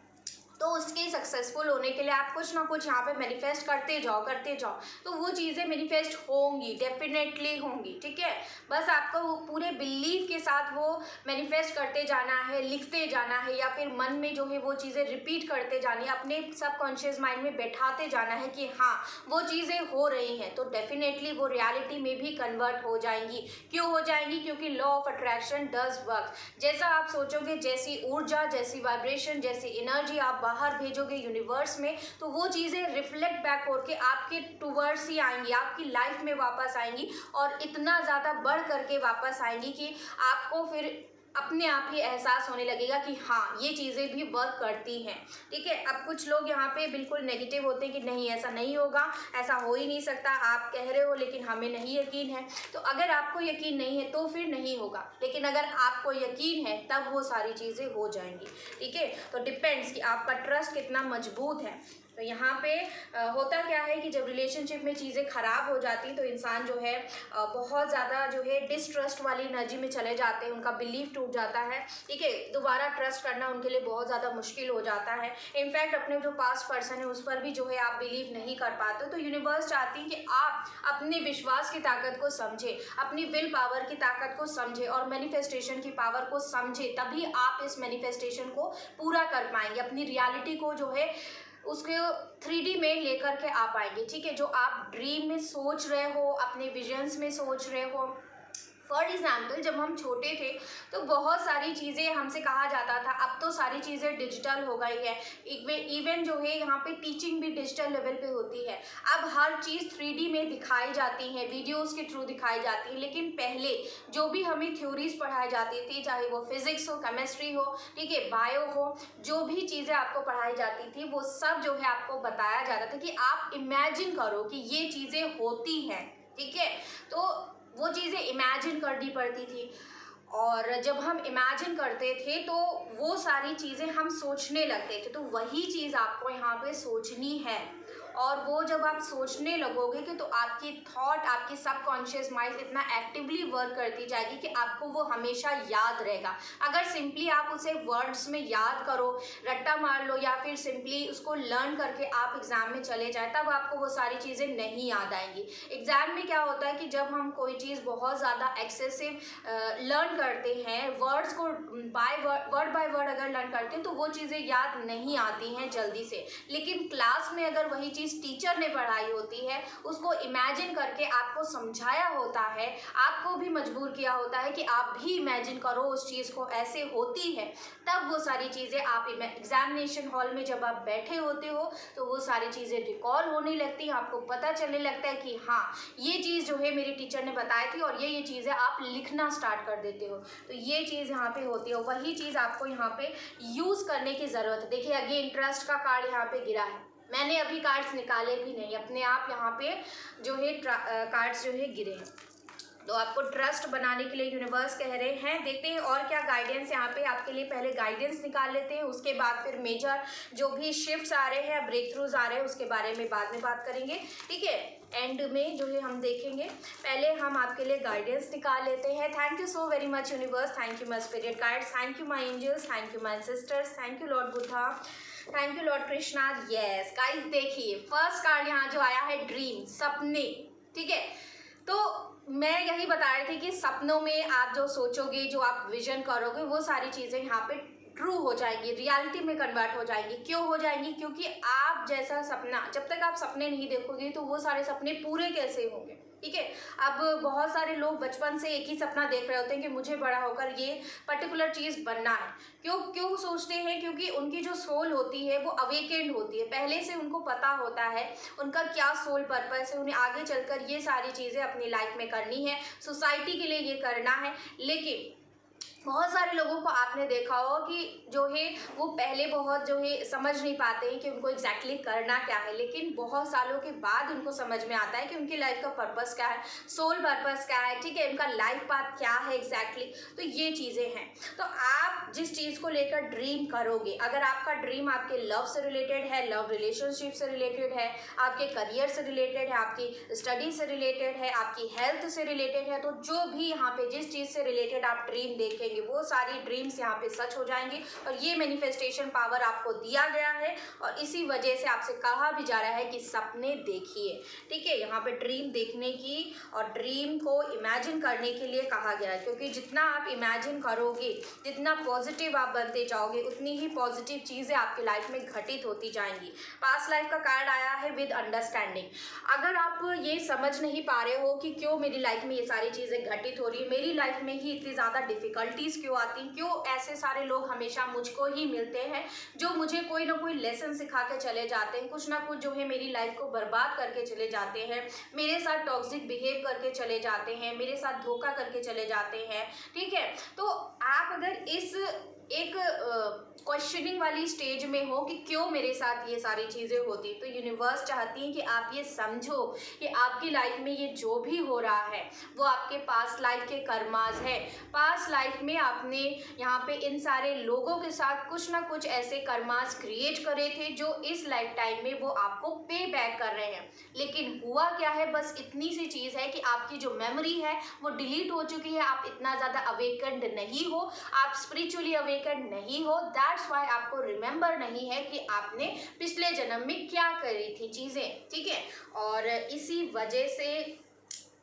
Speaker 1: तो उसके सक्सेसफुल होने के लिए आप कुछ ना कुछ यहाँ पे मैनिफेस्ट करते जाओ तो वो चीज़ें मैनिफेस्ट होंगी, डेफिनेटली होंगी। ठीक है, बस आपको वो पूरे बिलीव के साथ वो मैनिफेस्ट करते जाना है, लिखते जाना है, या फिर मन में जो है वो चीज़ें रिपीट करते जानी है, अपने सबकॉन्शियस माइंड में बैठाते जाना है कि हाँ वो चीज़ें हो रही हैं, तो डेफिनेटली वो रियलिटी में भी कन्वर्ट हो जाएंगी। क्यों हो जाएंगी? क्योंकि law of attraction does work. जैसा आप सोचोगे, जैसी ऊर्जा, जैसी वाइब्रेशन, जैसी एनर्जी आप बाहर भेजोगे यूनिवर्स में, तो वो चीज़ें रिफ्लेक्ट बैक होकर आपके टूवर्ड्स ही आएंगी, आपकी लाइफ में वापस आएंगी, और इतना ज़्यादा बढ़ करके वापस आएंगी कि आपको फिर अपने आप ही एहसास होने लगेगा कि हाँ ये चीज़ें भी वर्क करती हैं। ठीक है, अब कुछ लोग यहाँ पे बिल्कुल नेगेटिव होते हैं कि नहीं ऐसा नहीं होगा, ऐसा हो ही नहीं सकता, आप कह रहे हो लेकिन हमें नहीं यकीन है। तो अगर आपको यकीन नहीं है तो फिर नहीं होगा, लेकिन अगर आपको यकीन है तब वो सारी चीज़ें हो जाएंगी। ठीक है, तो डिपेंड्स कि आपका ट्रस्ट कितना मजबूत है। तो यहाँ पे होता क्या है कि जब रिलेशनशिप में चीज़ें ख़राब हो जाती तो इंसान जो है बहुत ज़्यादा जो है डिस्ट्रस्ट वाली एनर्जी में चले जाते हैं, उनका बिलीव टूट जाता है। ठीक है, दोबारा ट्रस्ट करना उनके लिए बहुत ज़्यादा मुश्किल हो जाता है। इनफैक्ट अपने जो पास्ट पर्सन है उस पर भी जो है आप बिलीव नहीं कर पाते। तो यूनिवर्स चाहती है कि आप अपने विश्वास की ताकत को समझे, अपनी विल पावर की ताकत को समझे और मैनिफेस्टेशन की पावर को समझे, तभी आप इस मैनिफेस्टेशन को पूरा कर पाएंगे, अपनी रियलिटी को जो है उसके 3D में लेकर के आ पाएंगे। ठीक है, जो आप ड्रीम में सोच रहे हो, अपने विजन्स में सोच रहे हो। फॉर एग्जाम्पल जब हम छोटे थे तो बहुत सारी चीज़ें हमसे कहा जाता था, अब तो सारी चीज़ें डिजिटल हो गई है, इवन जो है यहाँ पे टीचिंग भी डिजिटल लेवल पे होती है। अब हर चीज़ 3D में दिखाई जाती है, वीडियोस के थ्रू दिखाई जाती है। लेकिन पहले जो भी हमें थ्योरीज पढ़ाई जाती थी, चाहे वो फिजिक्स हो, केमिस्ट्री हो, ठीक है, बायो हो, जो भी चीज़ें आपको पढ़ाई जाती थी वो सब जो है आपको बताया जाता था कि आप इमेजिन करो कि ये चीज़ें होती हैं। ठीक है, तो वो चीज़ें इमेजिन करनी पड़ती थी, और जब हम इमेजिन करते थे तो वो सारी चीज़ें हम सोचने लगते थे। तो वही चीज़ आपको यहाँ पे सोचनी है, और वो जब आप सोचने लगोगे कि तो आपकी थॉट, आपकी सबकॉन्शियस माइंड इतना एक्टिवली वर्क करती जाएगी कि आपको वो हमेशा याद रहेगा। अगर सिंपली आप उसे वर्ड्स में याद करो, रट्टा मार लो, या फिर सिंपली उसको लर्न करके आप एग्ज़ाम में चले जाए, तब आपको वो सारी चीज़ें नहीं याद आएंगी। एग्ज़ाम में क्या होता है कि जब हम कोई चीज़ बहुत ज़्यादा एक्सेसिव लर्न करते हैं, वर्ड्स को वर्ड बाय वर्ड अगर लर्न करते हैं तो वो चीज़ें याद नहीं आती हैं जल्दी से। लेकिन क्लास में अगर वही चीज़ टीचर ने पढ़ाई होती है, उसको इमेजिन करके आपको समझाया होता है, आपको भी मजबूर किया होता है कि आप भी इमेजिन करो उस चीज़ को, ऐसे होती है, तब वो सारी चीज़ें आप एग्जामिनेशन हॉल में जब आप बैठे होते हो तो वो सारी चीज़ें रिकॉल होने लगती हैं, आपको पता चलने लगता है कि हाँ ये चीज़ जो है मेरी टीचर ने बताई थी, और ये चीज़ें आप लिखना स्टार्ट कर देते हो। तो ये चीज़ यहाँ पे होती है, वही चीज़ आपको यहाँ पे यूज़ करने की ज़रूरत है। देखिए अगेन ट्रस्ट का कार्ड यहाँ पे गिरा है, मैंने अभी कार्ड्स निकाले भी नहीं, अपने आप यहाँ पे जो है कार्ड्स जो है गिरे हैं। तो आपको ट्रस्ट बनाने के लिए यूनिवर्स कह रहे हैं। देखते हैं और क्या गाइडेंस यहाँ पे आपके लिए, पहले गाइडेंस निकाल लेते हैं, उसके बाद फिर मेजर जो भी शिफ्ट्स आ रहे हैं, ब्रेक थ्रूज आ रहे हैं, उसके बारे में बाद में बात करेंगे। ठीक है, एंड में जो है हम देखेंगे, पहले हम आपके लिए गाइडेंस निकाल लेते हैं। Thank you so very much universe, thank you my spirit guides, thank you my angels, thank you my sisters, thank you Lord Buddha, thank you Lord Krishna. Yes guys, देखिए फर्स्ट कार्ड यहाँ जो आया है ड्रीम, सपने। ठीक है, तो मैं यही बता रही थी कि सपनों में आप जो सोचोगे, जो आप विजन करोगे, वो सारी चीज़ें यहाँ पे ट्रू हो जाएंगी, रियलिटी में कन्वर्ट हो जाएंगी। क्यों हो जाएंगी? क्योंकि आप जैसा सपना, जब तक आप सपने नहीं देखोगे तो वो सारे सपने पूरे कैसे होंगे। ठीक है, अब बहुत सारे लोग बचपन से एक ही सपना देख रहे होते हैं कि मुझे बड़ा होकर ये पर्टिकुलर चीज़ बनना है। क्यों सोचते हैं? क्योंकि उनकी जो सोल होती है वो अवेकेंड होती है, पहले से उनको पता होता है उनका क्या सोल पर्पस है, उन्हें आगे चलकर ये सारी चीज़ें अपनी लाइफ में करनी है, सोसाइटी के लिए ये करना है। लेकिन बहुत सारे लोगों को आपने देखा होगा कि जो है वो पहले बहुत जो है समझ नहीं पाते हैं कि उनको एग्जैक्टली करना क्या है, लेकिन बहुत सालों के बाद उनको समझ में आता है कि उनकी लाइफ का पर्पस क्या है, सोल पर्पस क्या है, ठीक है, उनका लाइफ पाथ क्या है एग्जैक्टली। तो ये चीज़ें हैं। तो आप जिस चीज़ को लेकर ड्रीम करोगे, अगर आपका ड्रीम आपके लव से रिलेटेड है, लव रिलेशनशिप से रिलेटेड है, आपके करियर से रिलेटेड है, आपकी स्टडी से रिलेटेड है, आपकी हेल्थ से रिलेटेड है, तो जो भी यहाँ पे जिस चीज़ से रिलेटेड आप ड्रीम देखेंगे वो सारी ड्रीम्स यहाँ पे सच हो जाएंगी। और ये मैनिफेस्टेशन पावर आपको दिया गया है और इसी वजह से आपसे कहा भी जा रहा है कि सपने देखिए, ठीक है। यहाँ पे ड्रीम देखने की और ड्रीम को इमेजिन करने के लिए कहा गया है, क्योंकि जितना आप इमेजिन करोगे, जितना पॉजिटिव आप बनते जाओगे, उतनी ही पॉजिटिव चीज़ें आपकी लाइफ में घटित होती जाएंगी। पास्ट लाइफ का कार्ड आया है विद अंडरस्टैंडिंग। अगर आप ये समझ नहीं पा रहे हो कि क्यों मेरी लाइफ में ये सारी चीज़ें घटित हो रही है, मेरी लाइफ में ही इतनी ज़्यादा डिफिकल्टीज क्यों आती, क्यों ऐसे सारे लोग हमेशा मुझको ही मिलते हैं जो मुझे कोई ना कोई लेसन सिखा के चले जाते हैं, कुछ ना कुछ जो है मेरी लाइफ को बर्बाद करके चले जाते हैं, मेरे साथ टॉक्सिक बिहेव करके चले जाते हैं, मेरे साथ धोखा करके चले जाते हैं, ठीक है। तो आप अगर इस एक क्वेश्चनिंग वाली स्टेज में हो कि क्यों मेरे साथ ये सारी चीज़ें होती, तो यूनिवर्स चाहती है कि आप ये समझो कि आपकी लाइफ में ये जो भी हो रहा है वो आपके पास्ट लाइफ के कर्मास है। पास्ट लाइफ में आपने यहाँ पे इन सारे लोगों के साथ कुछ ना कुछ ऐसे कर्मास क्रिएट करे थे जो इस लाइफ टाइम में वो आपको पे बैक कर रहे हैं। लेकिन हुआ क्या है, बस इतनी सी चीज़ है कि आपकी जो मेमोरी है वो डिलीट हो चुकी है, आप इतना ज़्यादा अवेकेंड नहीं हो, आप स्पिरिचुअली अवेकेंड नहीं हो। दैट्स वाई आपको रिमेंबर नहीं है कि आपने पिछले जन्म में क्या करी थी चीज़ें, ठीक है। और इसी वजह से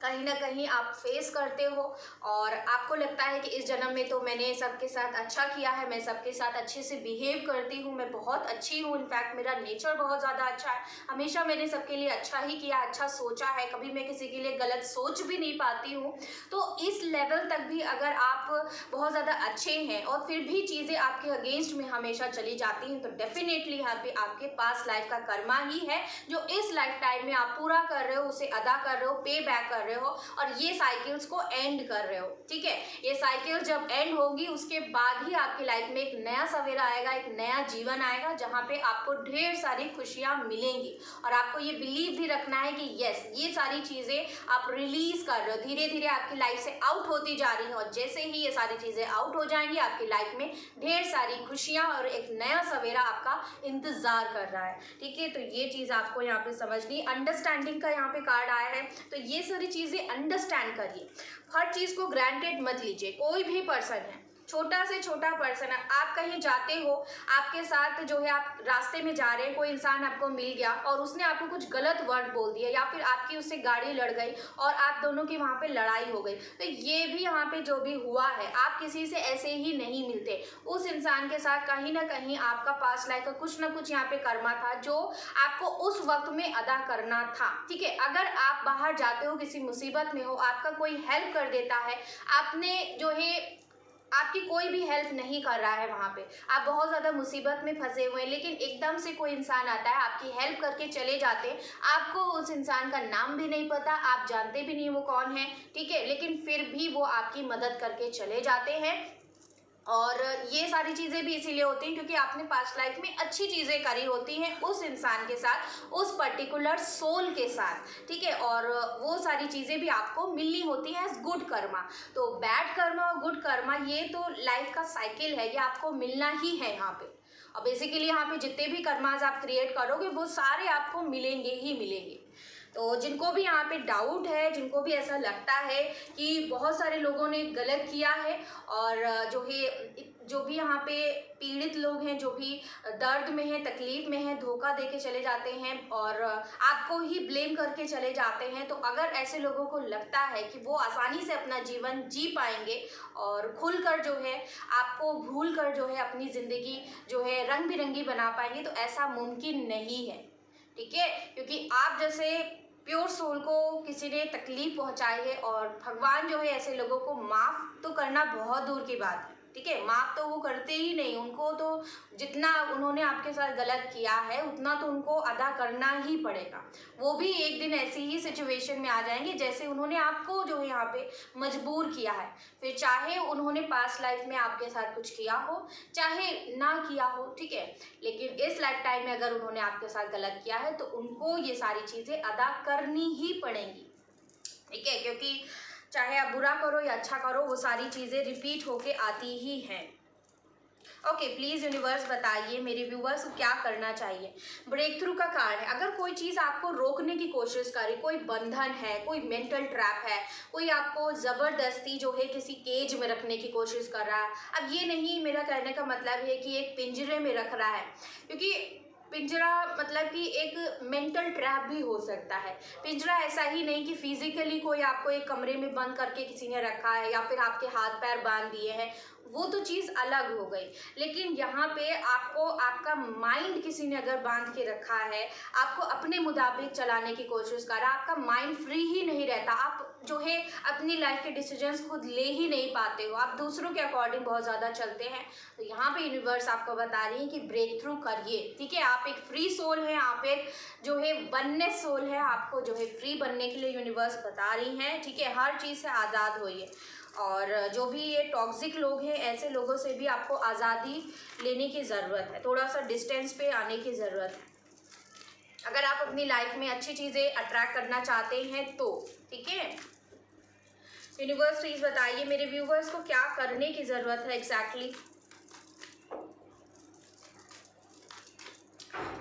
Speaker 1: कहीं ना कहीं आप फेस करते हो और आपको लगता है कि इस जन्म में तो मैंने सबके साथ अच्छा किया है, मैं सबके साथ अच्छे से बिहेव करती हूँ, मैं बहुत अच्छी हूँ, इनफैक्ट मेरा नेचर बहुत ज़्यादा अच्छा है, हमेशा मैंने सबके लिए अच्छा ही किया, अच्छा सोचा है, कभी मैं किसी के लिए गलत सोच भी नहीं पाती हूँ। तो इस लेवल तक भी अगर आप बहुत ज़्यादा अच्छे हैं और फिर भी चीज़ें आपके अगेंस्ट में हमेशा चली जाती हैं, तो डेफिनेटली यहाँ पे आपके पास लाइफ का कर्मा ही है जो इस लाइफ टाइम में आप पूरा कर रहे हो, उसे अदा कर रहे हो, पे बैक कर रहे हो और ये साइकिल्स को एंड कर रहे हो, ठीक है। ये साइकिल जब एंड होगी उसके बाद ही आपकी लाइफ में एक नया सवेरा आएगा, एक नया जीवन आएगा जहाँ पे आपको ढेर सारी खुशियाँ मिलेंगी। और आपको ये बिलीव भी रखना है कि यस, ये सारी चीज़ें आप रिलीज कर रहे हो, धीरे धीरे आपकी लाइफ से आउट होती जा रही है और जैसे ही ये सारी चीज़ें आउट हो जाएंगी आपकी लाइफ में ढेर सारी खुशियाँ और एक नया सवेरा आपका इंतजार कर रहा है, ठीक है। तो ये चीज़ आपको यहाँ पे समझनी। अंडरस्टैंडिंग का यहाँ पे कार्ड आया है, तो ये सारी चीज़ें अंडरस्टैंड करिए, हर चीज़ को ग्रांटेड मत लीजिए। कोई भी पर्सन है, छोटा से छोटा पर्सन है, आप कहीं जाते हो, आपके साथ जो है आप रास्ते में जा रहे हैं, कोई इंसान आपको मिल गया और उसने आपको कुछ गलत वर्ड बोल दिया या फिर आपकी उससे गाड़ी लड़ गई और आप दोनों की वहाँ पे लड़ाई हो गई, तो ये भी यहाँ पे जो भी हुआ है, आप किसी से ऐसे ही नहीं मिलते। उस इंसान के साथ कहीं ना कहीं आपका पास्ट लाइफ का कुछ ना कुछ यहाँ पे कर्मा था जो आपको उस वक्त में अदा करना था, ठीक है। अगर आप बाहर जाते हो, किसी मुसीबत में हो, आपका कोई हेल्प कर देता है, आपने जो है आपकी कोई भी हेल्प नहीं कर रहा है, वहाँ पे आप बहुत ज़्यादा मुसीबत में फंसे हुए हैं, लेकिन एकदम से कोई इंसान आता है, आपकी हेल्प करके चले जाते हैं, आपको उस इंसान का नाम भी नहीं पता, आप जानते भी नहीं वो कौन है, ठीक है, लेकिन फिर भी वो आपकी मदद करके चले जाते हैं। और ये सारी चीज़ें भी इसीलिए होती हैं क्योंकि आपने पास्ट लाइफ में अच्छी चीज़ें करी होती हैं उस इंसान के साथ, उस पर्टिकुलर सोल के साथ, ठीक है। और वो सारी चीज़ें भी आपको मिलनी होती हैं एज गुड कर्मा। तो बैड कर्मा और गुड कर्मा ये तो लाइफ का साइकिल है, ये आपको मिलना ही है यहाँ पे। और बेसिकली यहाँ पे जितने भी कर्माज आप क्रिएट करोगे वो सारे आपको मिलेंगे ही मिलेंगे। तो जिनको भी यहाँ पे डाउट है, जिनको भी ऐसा लगता है कि बहुत सारे लोगों ने गलत किया है और जो भी यहाँ पे पीड़ित लोग हैं, जो भी दर्द में हैं, तकलीफ में हैं, धोखा दे के चले जाते हैं और आपको ही ब्लेम करके चले जाते हैं, तो अगर ऐसे लोगों को लगता है कि वो आसानी से अपना जीवन जी पाएंगे और खुलकर जो है आपको भूल कर जो है अपनी ज़िंदगी जो है रंग बिरंगी बना पाएंगे, तो ऐसा मुमकिन नहीं है, ठीक है। क्योंकि आप जैसे प्योर सोल को किसी ने तकलीफ पहुंचाई है और भगवान जो है ऐसे लोगों को माफ़ तो करना बहुत दूर की बात है, ठीक है, माफ़ तो वो करते ही नहीं, उनको तो जितना उन्होंने आपके साथ गलत किया है उतना तो उनको अदा करना ही पड़ेगा। वो भी एक दिन ऐसी ही सिचुएशन में आ जाएंगे जैसे उन्होंने आपको जो है यहाँ पे मजबूर किया है। फिर चाहे उन्होंने पास्ट लाइफ में आपके साथ कुछ किया हो चाहे ना किया हो, ठीक है, लेकिन इस लाइफ टाइम में अगर उन्होंने आपके साथ गलत किया है तो उनको ये सारी चीज़ें अदा करनी ही पड़ेंगी, ठीक है, क्योंकि चाहे आप बुरा करो या अच्छा करो वो सारी चीज़ें रिपीट होके आती ही हैं। ओके, प्लीज़ यूनिवर्स बताइए मेरे व्यूवर्स को क्या करना चाहिए। ब्रेक थ्रू का कार्ड है। अगर कोई चीज़ आपको रोकने की कोशिश करे, कोई बंधन है, कोई मेंटल ट्रैप है, कोई आपको ज़बरदस्ती जो है किसी केज में रखने की कोशिश कर रहा है। अब ये नहीं मेरा कहने का मतलब है कि एक पिंजरे में रख रहा है, क्योंकि पिंजरा मतलब कि एक मेंटल ट्रैप भी हो सकता है। पिंजरा ऐसा ही नहीं कि फिजिकली कोई आपको एक कमरे में बंद करके किसी ने रखा है या फिर आपके हाथ पैर बांध दिए हैं, वो तो चीज़ अलग हो गई। लेकिन यहाँ पे आपको आपका माइंड किसी ने अगर बांध के रखा है, आपको अपने मुताबिक चलाने की कोशिश कर रहा है, आपका माइंड फ्री ही नहीं रहता, आप जो है अपनी लाइफ के डिसीजंस खुद ले ही नहीं पाते हो, आप दूसरों के अकॉर्डिंग बहुत ज़्यादा चलते हैं। तो यहाँ पे यूनिवर्स आपको बता रही है कि ब्रेक थ्रू करिए, ठीक है। आप एक फ्री सोल हैं, आप एक जो है वननेस सोल है, आपको जो है फ्री बनने के लिए यूनिवर्स बता रही हैं, ठीक है। हर चीज़ से आज़ाद होइए, और जो भी ये टॉक्सिक लोग हैं ऐसे लोगों से भी आपको आज़ादी लेने की ज़रूरत है, थोड़ा सा डिस्टेंस पे आने की ज़रूरत है अगर आप अपनी लाइफ में अच्छी चीज़ें अट्रैक्ट करना चाहते हैं तो, ठीक है। यूनिवर्स प्लीज़ बताइए मेरे व्यूवर्स को क्या करने की ज़रूरत है एग्जैक्टली।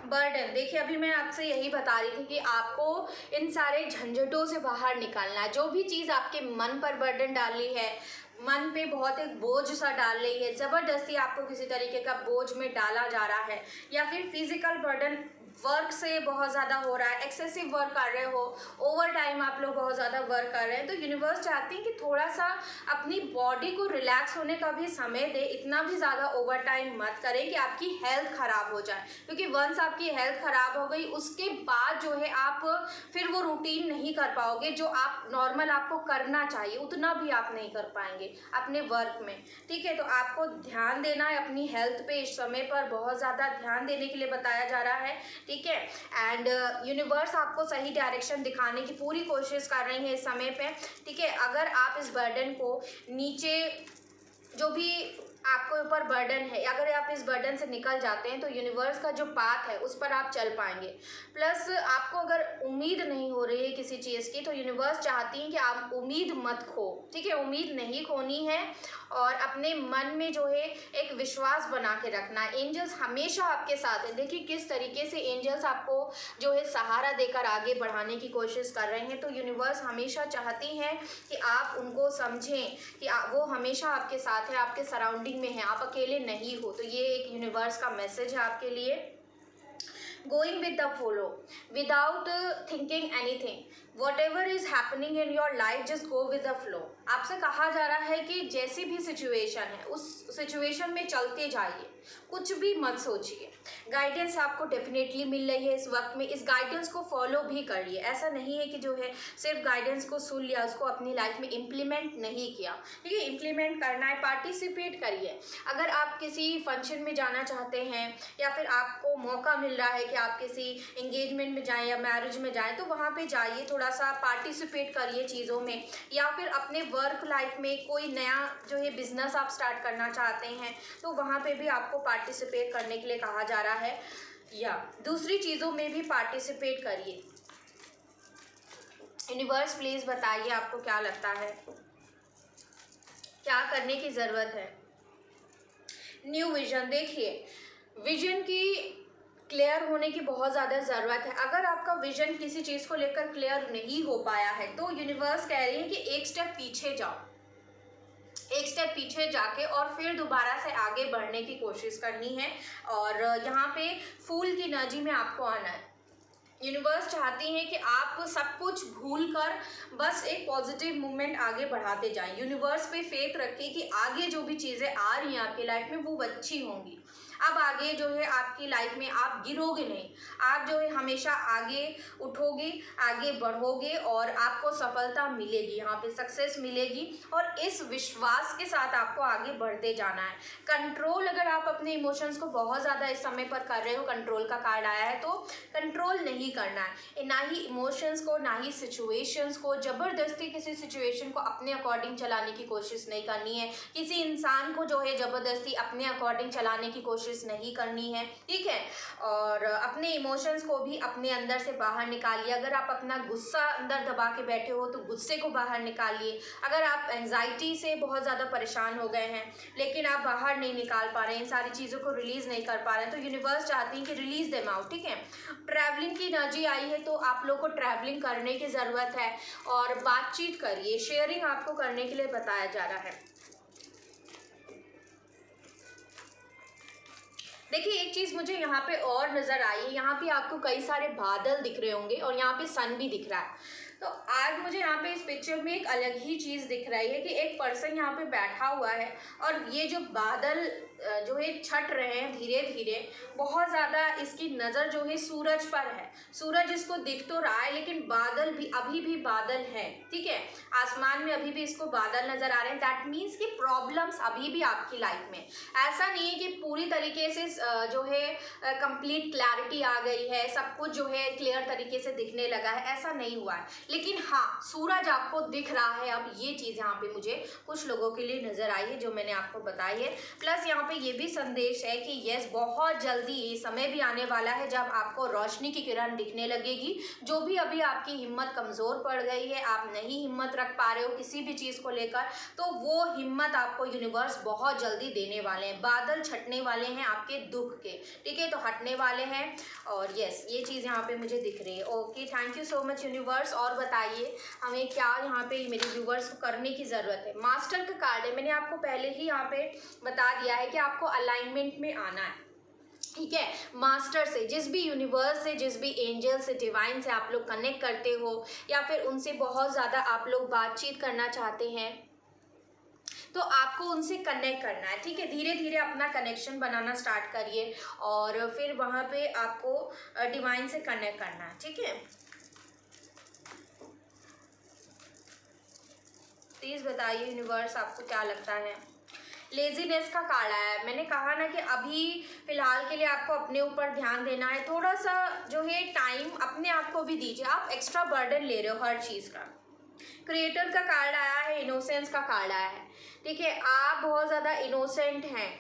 Speaker 1: बर्डन, देखिए अभी मैं आपसे यही बता रही थी कि आपको इन सारे झंझटों से बाहर निकालना है। जो भी चीज़ आपके मन पर बर्डन डाली है, मन पे बहुत एक बोझ सा डाल रही है, ज़बरदस्ती आपको किसी तरीके का बोझ में डाला जा रहा है, या फिर फिजिकल बर्डन वर्क से बहुत ज़्यादा हो रहा है, एक्सेसिव वर्क कर रहे हो, ओवर टाइम आप लोग बहुत ज़्यादा वर्क कर रहे हैं, तो यूनिवर्स चाहती है कि थोड़ा सा अपनी बॉडी को रिलैक्स होने का भी समय दे, इतना भी ज़्यादा ओवर टाइम मत करें कि आपकी हेल्थ ख़राब हो जाए, क्योंकि वंस आपकी हेल्थ ख़राब हो गई उसके बाद जो है आप फिर वो रूटीन नहीं कर पाओगे जो आप नॉर्मल आपको करना चाहिए, उतना भी आप नहीं कर पाएंगे अपने वर्क में, ठीक है। तो आपको ध्यान देना है अपनी हेल्थ पे, इस समय पर बहुत ज़्यादा ध्यान देने के लिए बताया जा रहा है, ठीक है। एंड यूनिवर्स आपको सही डायरेक्शन दिखाने की पूरी कोशिश कर रही है इस समय पे, ठीक है। अगर आप इस बर्डन को नीचे जो भी आपके ऊपर बर्डन है, अगर आप इस बर्डन से निकल जाते हैं तो यूनिवर्स का जो पाथ है उस पर आप चल पाएंगे। प्लस आपको अगर उम्मीद नहीं हो रही है किसी चीज़ की तो यूनिवर्स चाहती है कि आप उम्मीद मत खो, ठीक है, उम्मीद नहीं खोनी है, और अपने मन में जो है एक विश्वास बना के रखना है। एंजल्स हमेशा आपके साथ हैं, देखिए किस तरीके से एंजल्स आपको जो है सहारा देकर आगे बढ़ाने की कोशिश कर रहे हैं। तो यूनिवर्स हमेशा चाहती हैं कि आप उनको समझें कि वो हमेशा आपके साथ है, आपके सराउंडिंग में है, आप अकेले नहीं हो। तो ये एक यूनिवर्स का मैसेज है आपके लिए। Going with the flow without thinking anything, whatever is happening in your life just go with the flow। आपसे कहा जा रहा है कि जैसी भी सिचुएशन है उस सिचुएशन में चलते जाइए, कुछ भी मत सोचिए। गाइडेंस आपको डेफिनेटली मिल रही है इस वक्त में, इस गाइडेंस को फॉलो भी करिए। ऐसा नहीं है कि जो है सिर्फ गाइडेंस को सुन लिया, उसको अपनी लाइफ में इम्प्लीमेंट नहीं किया, ठीक है। इम्प्लीमेंट करना है, पार्टिसिपेट करिए। अगर आप किसी फंक्शन में जाना चाहते हैं या फिर आपको मौका मिल रहा है कि आप किसी एंगेजमेंट में जाएं या मैरिज में जाएं तो वहाँ पे जाइए, थोड़ा सा पार्टिसिपेट करिए चीज़ों में। या फिर अपने वर्क लाइफ में कोई नया जो है बिजनेस आप स्टार्ट करना चाहते हैं तो वहाँ पे भी आपको पार्टिसिपेट करने के लिए कहा जा रहा है, या दूसरी चीज़ों में भी पार्टिसिपेट करिए। यूनिवर्स प्लीज़ बताइए आपको क्या लगता है, क्या करने की ज़रूरत है। न्यू विजन, देखिए विजन की क्लियर होने की बहुत ज़्यादा ज़रूरत है। अगर आपका विजन किसी चीज़ को लेकर क्लियर नहीं हो पाया है तो यूनिवर्स कह रही है कि एक स्टेप पीछे जाओ, एक स्टेप पीछे जाके और फिर दोबारा से आगे बढ़ने की कोशिश करनी है, और यहाँ पे फूल की एनर्जी में आपको आना है। यूनिवर्स चाहती है कि आप सब कुछ भूल कर बस एक पॉजिटिव मूवमेंट आगे बढ़ाते जाएं। यूनिवर्स पे फेथ रखिए कि आगे जो भी चीज़ें आ रही हैं आपकी लाइफ में वो अच्छी होंगी। अब आगे जो है आपकी लाइफ में आप गिरोगे नहीं, आप जो है हमेशा आगे उठोगे, आगे बढ़ोगे और आपको सफलता मिलेगी, यहाँ पे सक्सेस मिलेगी। और इस विश्वास के साथ आपको आगे बढ़ते जाना है। कंट्रोल, अगर आप अपने इमोशंस को बहुत ज़्यादा इस समय पर कर रहे हो, कंट्रोल का कार्ड आया है, तो कंट्रोल नहीं करना है, ना ही इमोशंस को, ना ही सिचुएशंस को। ज़बरदस्ती किसी सिचुएशन को अपने अकॉर्डिंग चलाने की कोशिश नहीं करनी है, किसी इंसान को जो है ज़बरदस्ती अपने अकॉर्डिंग चलाने की कोशिश नहीं करनी है, ठीक है। और अपने इमोशंस को भी अपने अंदर से बाहर निकालिए। अगर आप अपना गुस्सा अंदर दबा के बैठे हो तो गुस्से को बाहर निकालिए। अगर आप एंजाइटी से बहुत ज़्यादा परेशान हो गए हैं लेकिन आप बाहर नहीं निकाल पा रहे हैं, इन सारी चीज़ों को रिलीज़ नहीं कर पा रहे हैं, तो यूनिवर्स चाहती है कि रिलीज़ देम आउट, ठीक है। ट्रैवलिंग की एनर्जी आई है तो आप लोग को ट्रैवलिंग करने की ज़रूरत है और बातचीत करिए, शेयरिंग आपको करने के लिए बताया जा रहा है। देखिए एक चीज़ मुझे यहाँ पे और नज़र आई है, यहाँ पे आपको कई सारे बादल दिख रहे होंगे और यहाँ पे सन भी दिख रहा है। तो आज मुझे यहाँ पे इस पिक्चर में एक अलग ही चीज़ दिख रही है कि एक पर्सन यहाँ पे बैठा हुआ है और ये जो बादल जो है छट रहे हैं धीरे धीरे, बहुत ज़्यादा इसकी नज़र जो है सूरज पर है। सूरज इसको दिख तो रहा है लेकिन बादल भी, अभी भी बादल है, ठीक है। आसमान में अभी भी इसको बादल नज़र आ रहे हैं। दैट मीन्स कि प्रॉब्लम्स अभी भी आपकी लाइफ में, ऐसा नहीं है कि पूरी तरीके से जो है कंप्लीट क्लैरिटी आ गई है, सब कुछ जो है क्लियर तरीके से दिखने लगा है, ऐसा नहीं हुआ है। लेकिन हाँ, सूरज आपको दिख रहा है। अब ये चीज़ यहाँ पे मुझे कुछ लोगों के लिए नज़र आई है जो मैंने आपको बताई है। प्लस यहाँ पे ये भी संदेश है कि यस, बहुत जल्दी ये समय भी आने वाला है जब आपको रोशनी की किरण दिखने लगेगी। जो भी अभी आपकी हिम्मत कमज़ोर पड़ गई है, आप नहीं हिम्मत रख पा रहे हो किसी भी चीज़ को लेकर, तो वो हिम्मत आपको यूनिवर्स बहुत जल्दी देने वाले हैं। बादल छटने वाले हैं आपके दुख के, ठीक है, तो हटने वाले हैं। और यस, ये चीज़ यहाँ पे मुझे दिख रही है। Okay, thank you so much universe. और बताइए हमें क्या यहाँ पे मेरे व्यूवर्स को करने की ज़रूरत है। मास्टर का कार्ड है, मैंने आपको पहले ही यहाँ पे बता दिया है कि आपको अलाइनमेंट में आना है, ठीक है। मास्टर से, जिस भी यूनिवर्स से, जिस भी एंजल से, डिवाइन से आप लोग कनेक्ट करते हो या फिर उनसे बहुत ज़्यादा आप लोग बातचीत करना चाहते हैं, तो आपको उनसे कनेक्ट करना है, ठीक है। धीरे धीरे अपना कनेक्शन बनाना स्टार्ट करिए और फिर वहाँ पे आपको डिवाइन से कनेक्ट करना है, ठीक है। प्लीज़ बताइए यूनिवर्स आपको क्या लगता है। लेजीनेस का कार्ड आया है। मैंने कहा ना कि अभी फ़िलहाल के लिए आपको अपने ऊपर ध्यान देना है, थोड़ा सा जो है टाइम अपने आप को भी दीजिए। आप एक्स्ट्रा बर्डन ले रहे हो हर चीज़ का। क्रिएटर का कार्ड आया है, इनोसेंस का कार्ड आया है, ठीक है। आप बहुत ज़्यादा इनोसेंट हैं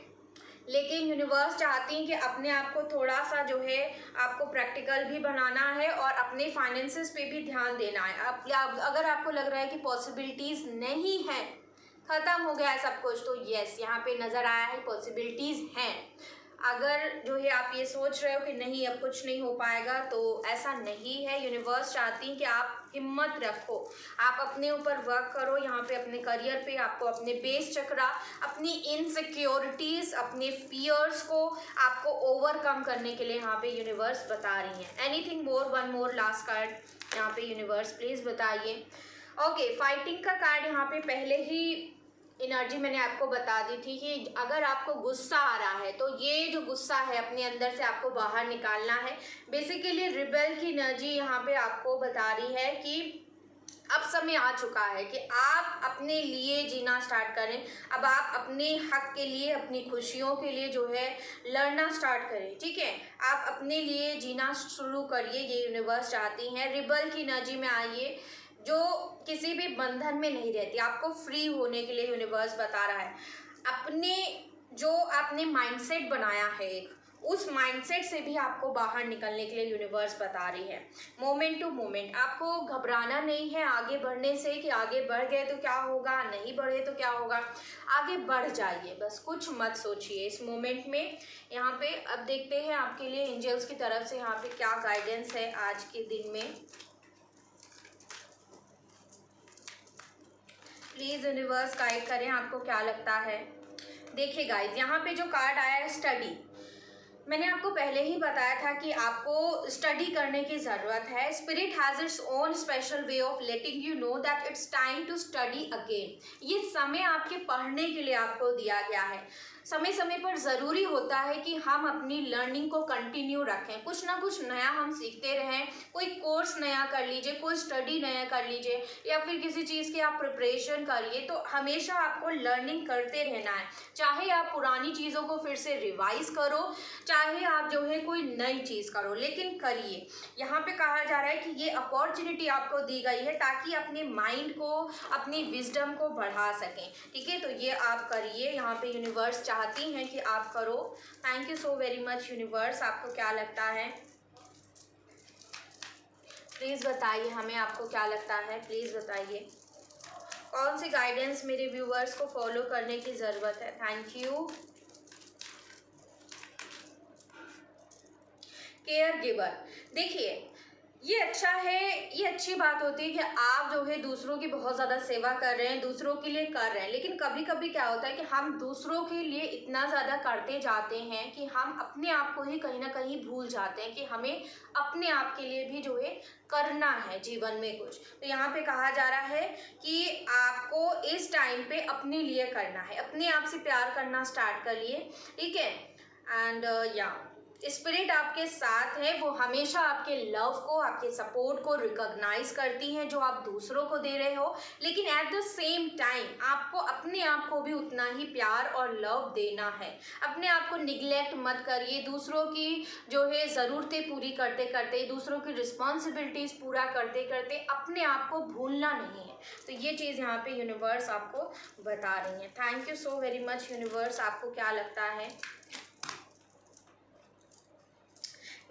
Speaker 1: लेकिन यूनिवर्स चाहती है कि अपने आप को थोड़ा सा जो है आपको प्रैक्टिकल भी बनाना है और अपने फाइनेंसेस पे भी ध्यान देना है। अगर आपको लग रहा है कि पॉसिबिलिटीज़ नहीं है, ख़त्म हो गया है सब कुछ, तो यस, यहाँ पे नज़र आया है पॉसिबिलिटीज़ हैं। अगर जो है आप ये सोच रहे हो कि नहीं अब कुछ नहीं हो पाएगा, तो ऐसा नहीं है। यूनिवर्स चाहती है कि आप हिम्मत रखो, आप अपने ऊपर वर्क करो। यहाँ पे अपने करियर पे आपको अपने बेस चक्रा, अपनी इनसिक्योरिटीज़, अपने फियर्स को आपको ओवरकम करने के लिए यहाँ पे यूनिवर्स बता रही हैं। Anything more, one more last card यहाँ पे यूनिवर्स प्लीज़ बताइए। ओके, फाइटिंग का कार्ड यहाँ पे पहले ही एनर्जी मैंने आपको बता दी थी कि अगर आपको गुस्सा आ रहा है तो ये जो गुस्सा है अपने अंदर से आपको बाहर निकालना है। बेसिकली रिबेल की एनर्जी यहाँ पे आपको बता रही है कि अब समय आ चुका है कि आप अपने लिए जीना स्टार्ट करें। अब आप अपने हक के लिए, अपनी खुशियों के लिए जो है लड़ना स्टार्ट करें, ठीक है। आप अपने लिए जीना शुरू करिए, ये यूनिवर्स चाहती हैं। रिबेल की एनर्जी में आइए, जो किसी भी बंधन में नहीं रहती, आपको फ्री होने के लिए यूनिवर्स बता रहा है। अपने जो आपने माइंडसेट बनाया है एक, उस माइंडसेट से भी आपको बाहर निकलने के लिए यूनिवर्स बता रही है। मोमेंट टू मोमेंट आपको घबराना नहीं है आगे बढ़ने से कि आगे बढ़ गए तो क्या होगा, नहीं बढ़े तो क्या होगा। आगे बढ़ जाइए, बस कुछ मत सोचिए इस मोमेंट में। यहाँ पे अब देखते हैं आपके लिए एंजल्स की तरफ से यहाँ पे क्या गाइडेंस है आज के दिन में। प्लीज़ यूनिवर्स गाइड करें, आपको क्या लगता है। देखिए गाइज, यहाँ पे जो कार्ड आया है स्टडी, मैंने आपको पहले ही बताया था कि आपको स्टडी करने की ज़रूरत है। Spirit has its own special way of letting you know that it's time to study again. ये समय आपके पढ़ने के लिए आपको दिया गया है। समय समय पर ज़रूरी होता है कि हम अपनी लर्निंग को कंटिन्यू रखें, कुछ ना कुछ नया हम सीखते रहें। कोई कोर्स नया कर लीजिए, कोई स्टडी नया कर लीजिए, या फिर किसी चीज़ की आप प्रिपरेशन करिए। तो हमेशा आपको लर्निंग करते रहना है। चाहे आप पुरानी चीज़ों को फिर से रिवाइज करो, चाहे आप जो है कोई नई चीज़ करो, लेकिन करिए। यहाँ पे कहा जा रहा है कि ये अपॉर्चुनिटी आपको दी गई है ताकि अपने माइंड को, अपनी विजडम को बढ़ा सकें। ठीक है, तो ये आप करिए। यहाँ पे यूनिवर्स चाहती हैं कि आप करो। Thank you so very much universe. आपको क्या लगता है प्लीज़ बताइए हमें, आपको क्या लगता है प्लीज़ बताइए। कौन सी गाइडेंस मेरे व्यूअर्स को फॉलो करने की ज़रूरत है। Thank you. केयर गिवर, देखिए ये अच्छा है, ये अच्छी बात होती है कि आप जो है दूसरों की बहुत ज़्यादा सेवा कर रहे हैं, दूसरों के लिए कर रहे हैं। लेकिन कभी कभी क्या होता है कि हम दूसरों के लिए इतना ज़्यादा करते जाते हैं कि हम अपने आप को ही कहीं ना कहीं भूल जाते हैं कि हमें अपने आप के लिए भी जो है करना है जीवन में कुछ। तो यहाँ पे कहा जा रहा है कि आपको इस टाइम पे अपने लिए करना है, अपने आप से प्यार करना स्टार्ट करिए। ठीक है, एंड या स्पिरिट आपके साथ है, वो हमेशा आपके लव को, आपके सपोर्ट को रिकॉग्नाइज करती हैं जो आप दूसरों को दे रहे हो। लेकिन एट द सेम टाइम आपको अपने आप को भी उतना ही प्यार और लव देना है। अपने आप को निगलेक्ट मत करिए। दूसरों की जो है ज़रूरतें पूरी करते करते, दूसरों की रिस्पॉन्सिबिलिटीज़ पूरा करते करते अपने आप को भूलना नहीं है। तो ये चीज़ यहाँ पे यूनिवर्स आपको बता रही है। Thank you so very much universe. आपको क्या लगता है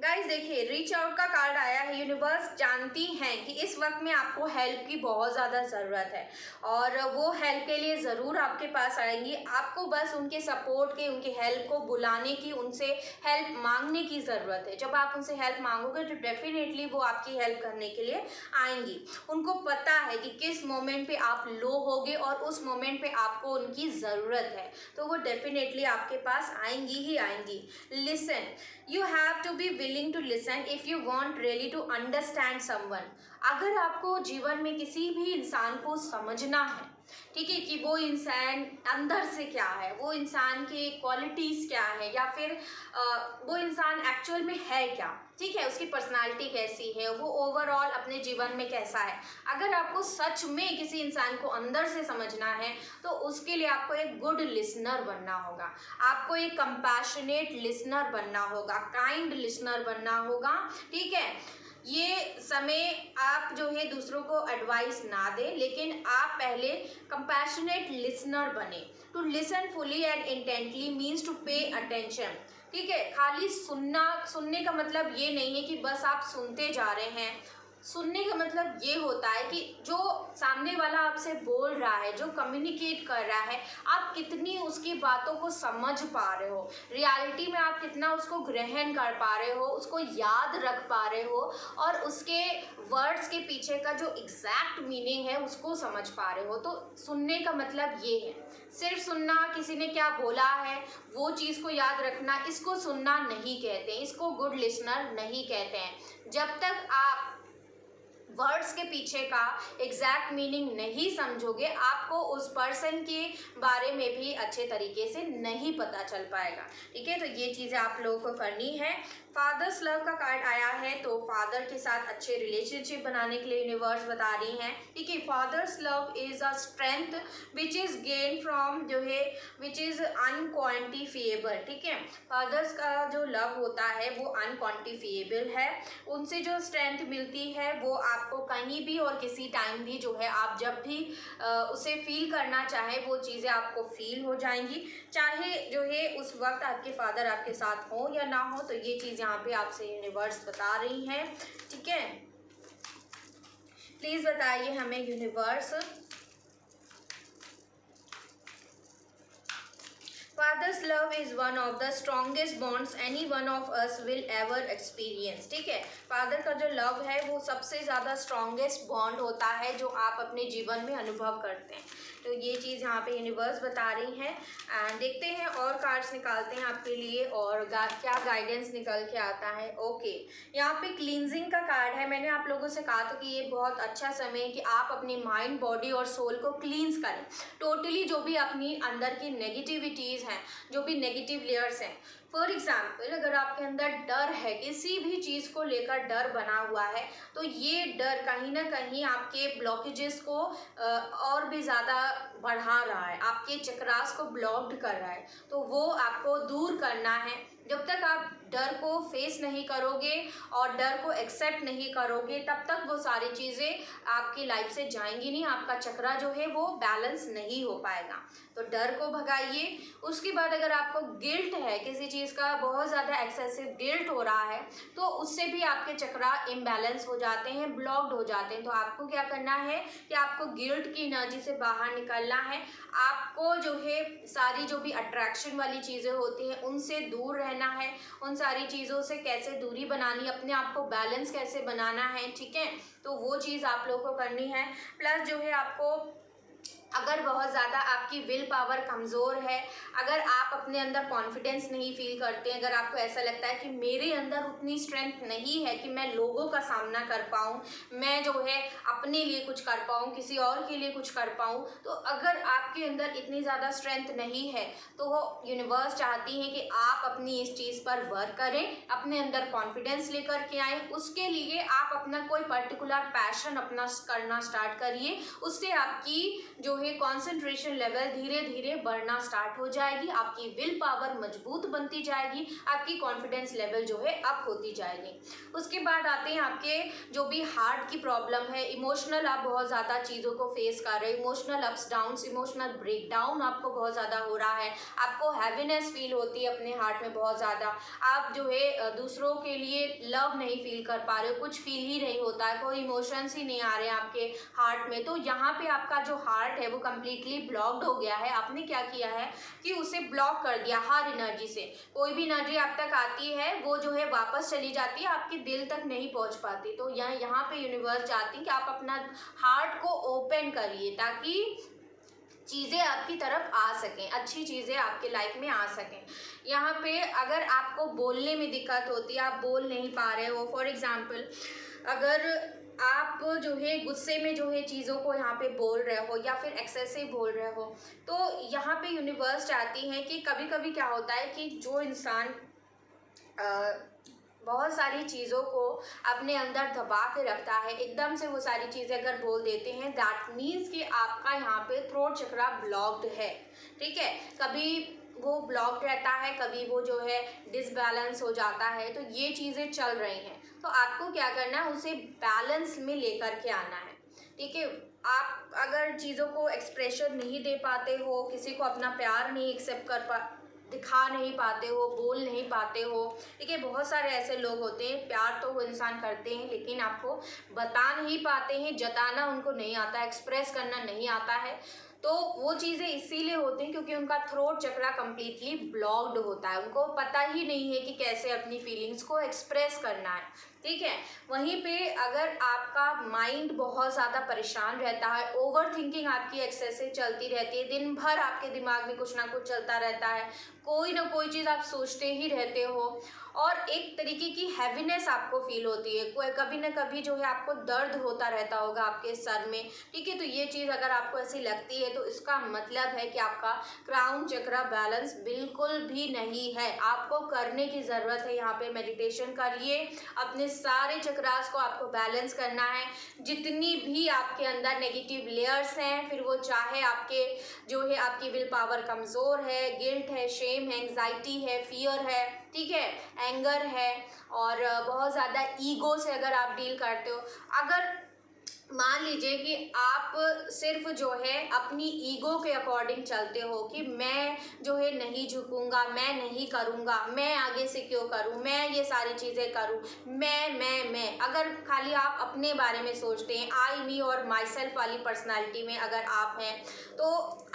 Speaker 1: गाइस। देखिए रीच आउट का कार्ड आया है। यूनिवर्स जानती हैं कि इस वक्त में आपको हेल्प की बहुत ज़्यादा ज़रूरत है और वो हेल्प के लिए ज़रूर आपके पास आएंगी। आपको बस उनके सपोर्ट के, उनकी हेल्प को बुलाने की, उनसे हेल्प मांगने की ज़रूरत है। जब आप उनसे हेल्प मांगोगे तो डेफिनेटली वो आपकी हेल्प करने के लिए आएंगी। उनको पता है कि किस मोमेंट पे आप लो होगे और उस मोमेंट पे आपको उनकी ज़रूरत है, तो वो डेफिनेटली आपके पास आएंगी ही आएंगी। Listen, you have to be willing to listen if you want really to understand someone। अगर आपको जीवन में किसी भी इंसान को समझना है, ठीक है, कि वो इंसान अंदर से क्या है, वो इंसान की क्वालिटीज़ क्या है, या फिर वो इंसान एक्चुअल में है क्या, ठीक है, उसकी पर्सनालिटी कैसी है, वो ओवरऑल अपने जीवन में कैसा है। अगर आपको सच में किसी इंसान को अंदर से समझना है तो उसके लिए आपको एक गुड लिसनर बनना होगा, आपको एक कंपैशनेट लिसनर बनना होगा, काइंड लिसनर बनना होगा। ठीक है, ये समय आप जो है दूसरों को एडवाइस ना दें, लेकिन आप पहले कंपैशनेट लिसनर बने। To listen fully and intently means to pay attention. ठीक है, खाली सुनने का मतलब ये नहीं है कि बस आप सुनते जा रहे हैं। सुनने का मतलब ये होता है कि जो सामने वाला आपसे बोल रहा है, जो कम्युनिकेट कर रहा है, आप कितनी उसकी बातों को समझ पा रहे हो, रियलिटी में आप कितना उसको ग्रहण कर पा रहे हो, उसको याद रख पा रहे हो, और उसके वर्ड्स के पीछे का जो एग्जैक्ट मीनिंग है उसको समझ पा रहे हो। तो सुनने का मतलब ये है, सिर्फ सुनना, किसी ने क्या बोला है वो चीज़ को याद रखना, इसको सुनना नहीं कहते, इसको गुड लिसनर नहीं कहते हैं। जब तक आप वर्ड्स के पीछे का एग्जैक्ट मीनिंग नहीं समझोगे, आपको उस पर्सन के बारे में भी अच्छे तरीके से नहीं पता चल पाएगा। ठीक है, तो ये चीज़ें आप लोगों को करनी है। फादर्स लव का कार्ड आया है, तो फादर के साथ अच्छे रिलेशनशिप बनाने के लिए यूनिवर्स बता रही हैं। ठीक है, father's love is a strength which is gain from जो है विच इज़ अनक्वान्टिफिएबल। ठीक है, फादर्स का जो लव होता है वो अनक्वान्टिफिएबल है। उनसे जो स्ट्रेंथ मिलती है वो आपको कहीं भी और किसी टाइम भी जो है, आप जब भी उसे फील करना चाहे वो चीज़ें आपको फील हो जाएंगी, चाहे जो है उस वक्त आपके फादर आपके साथ हो या ना हो। तो ये चीज़ यहाँ पे आपसे यूनिवर्स बता रही हैं। ठीक है, प्लीज़ बताइए हमें universe. Father's love is one of the strongest bonds any one of us will ever experience। ठीक है, फादर का जो लव है वो सबसे ज़्यादा स्ट्रॉन्गेस्ट बॉन्ड होता है जो आप अपने जीवन में अनुभव करते हैं। तो ये चीज़ यहाँ पे यूनिवर्स बता रही है। एंड देखते हैं और कार्ड्स निकालते हैं आपके लिए और क्या गाइडेंस निकल के आता है। ओके, यहाँ पे क्लींजिंग का कार्ड है। मैंने आप लोगों से कहा था कि ये बहुत अच्छा समय है कि आप अपनी माइंड, बॉडी और सोल को क्लींस करें। टोटली जो भी अपनी अंदर की नेगेटिविटीज़ हैं, जो भी नेगेटिव लेयर्स हैं, फॉर एग्जाम्पल अगर आपके अंदर डर है, किसी भी चीज़ को लेकर डर बना हुआ है, तो ये डर कहीं ना कहीं आपके ब्लॉकेजेस को और भी ज़्यादा बढ़ा रहा है, आपके चक्रास को ब्लॉक्ड कर रहा है। तो वो आपको दूर करना है। जब तक आप डर को फेस नहीं करोगे और डर को एक्सेप्ट नहीं करोगे, तब तक वो सारी चीज़ें आपकी लाइफ से जाएंगी नहीं, आपका चक्रा जो है वो बैलेंस नहीं हो पाएगा। तो डर को भगाइए। उसके बाद अगर आपको गिल्ट है, किसी चीज़ का बहुत ज़्यादा एक्सेसिव गिल्ट हो रहा है, तो उससे भी आपके चक्रा इम्बैलेंस हो जाते हैं, ब्लॉक्ड हो जाते हैं। तो आपको क्या करना है कि आपको गिल्ट की एनर्जी से बाहर निकलना है। आपको जो है सारी जो भी अट्रैक्शन वाली चीज़ें होती हैं उनसे दूर रहना है। उन सारी चीज़ों से कैसे दूरी बनानी है, अपने आप को बैलेंस कैसे बनाना है, ठीक है, तो वो चीज़ आप लोगों को करनी है। प्लस जो है आपको, अगर बहुत ज़्यादा आपकी विल पावर कमज़ोर है, अगर आप अपने अंदर कॉन्फिडेंस नहीं फील करते, अगर आपको ऐसा लगता है कि मेरे अंदर उतनी स्ट्रेंथ नहीं है कि मैं लोगों का सामना कर पाऊँ, मैं जो है अपने लिए कुछ कर पाऊँ, किसी और के लिए कुछ कर पाऊँ, तो अगर आपके अंदर इतनी ज़्यादा स्ट्रेंथ नहीं है, तो वो यूनिवर्स चाहती है कि आप अपनी इस चीज़ पर वर्क करें, अपने अंदर कॉन्फिडेंस लेकर के आएँ। उसके लिए आप अपना कोई पर्टिकुलर पैशन अपना करना स्टार्ट करिए। उससे आपकी जो है कंसंट्रेशन लेवल धीरे धीरे बढ़ना स्टार्ट हो जाएगी, आपकी विल पावर मजबूत बनती जाएगी, आपकी कॉन्फिडेंस लेवल जो है अप होती जाएगी। उसके बाद आते हैं आपके जो भी हार्ट की प्रॉब्लम है, इमोशनल आप बहुत ज़्यादा चीज़ों को फेस कर रहे हैं, emotional ups downs, emotional breakdown आपको बहुत ज़्यादा हो रहा है, आपको हैवीनेस फील होती है अपने हार्ट में बहुत ज़्यादा, आप जो है दूसरों के लिए लव नहीं फील कर पा रहे हो, कुछ फील ही नहीं होता है, कोई इमोशंस ही नहीं आ रहे हैं आपके हार्ट में। तो यहाँ पे आपका जो हार्ट है वो कम्प्लीटली ब्लॉक्ड हो गया है। आपने क्या किया है कि उसे ब्लॉक कर दिया हर एनर्जी से। कोई भी एनर्जी आप तक आती है वो जो है वापस चली जाती है, आपके दिल तक नहीं पहुंच पाती। तो यहाँ पे यूनिवर्स चाहती है कि आप अपना हार्ट को ओपन करिए ताकि चीज़ें आपकी तरफ आ सकें, अच्छी चीज़ें आपके लाइफ में आ सकें। यहाँ पे अगर आपको बोलने में दिक्कत होती है, आप बोल नहीं पा रहे हो, फॉर एग्जाम्पल अगर आप जो है गुस्से में जो है चीज़ों को यहाँ पे बोल रहे हो या फिर एक्सेसिव बोल रहे हो, तो यहाँ पे यूनिवर्स चाहती है कि कभी कभी क्या होता है कि जो इंसान बहुत सारी चीज़ों को अपने अंदर दबा के रखता है, एकदम से वो सारी चीज़ें अगर बोल देते हैं, दैट मीन्स कि आपका यहाँ पे थ्रोट चक्रा ब्लॉक्ड है, ठीक है। कभी वो ब्लॉक्ड रहता है, कभी वो जो है डिसबैलेंस हो जाता है, तो ये चीज़ें चल रही हैं। तो आपको क्या करना है, उसे बैलेंस में लेकर के आना है, ठीक है। आप अगर चीज़ों को एक्सप्रेशन नहीं दे पाते हो, किसी को अपना प्यार नहीं एक्सेप्ट दिखा नहीं पाते हो, बोल नहीं पाते हो, ठीक है। बहुत सारे ऐसे लोग होते हैं, प्यार तो वो इंसान करते हैं लेकिन आपको बता नहीं पाते हैं, जताना उनको नहीं आता, एक्सप्रेस करना नहीं आता है। तो वो चीज़ें इसीलिए होती हैं क्योंकि उनका थ्रोट चक्रा कम्प्लीटली ब्लॉक्ड होता है, उनको पता ही नहीं है कि कैसे अपनी फीलिंग्स को एक्सप्रेस करना है, ठीक है। वहीं पे अगर आपका माइंड बहुत ज़्यादा परेशान रहता है, ओवर थिंकिंग आपकी एक्सेसिव चलती रहती है, दिन भर आपके दिमाग में कुछ ना कुछ चलता रहता है, कोई ना कोई चीज़ आप सोचते ही रहते हो और एक तरीके की हैवीनेस आपको फील होती है, कोई कभी ना कभी जो है आपको दर्द होता रहता होगा आपके सर में, ठीक है। तो ये चीज़ अगर आपको ऐसी लगती है तो इसका मतलब है कि आपका क्राउन चक्रा बैलेंस बिल्कुल भी नहीं है। आपको करने की ज़रूरत है, यहाँ पे मेडिटेशन करिए, अपने सारे चक्रास को आपको बैलेंस करना है। जितनी भी आपके अंदर नेगेटिव लेयर्स हैं, फिर वो चाहे आपके जो है आपकी विल पावर कमज़ोर है, गिल्ट है, शेम है, एंग्जाइटी है, फियर है, ठीक है, एंगर है और बहुत ज़्यादा ईगो से अगर आप डील करते हो, अगर मान लीजिए कि आप सिर्फ जो है अपनी ईगो के अकॉर्डिंग चलते हो कि मैं जो है नहीं झुकूंगा, मैं नहीं करूँगा, मैं आगे से क्यों करूँ, मैं ये सारी चीज़ें करूँ, मैं अगर खाली आप अपने बारे में सोचते हैं, आई मी और माई सेल्फ वाली पर्सनालिटी में अगर आप हैं, तो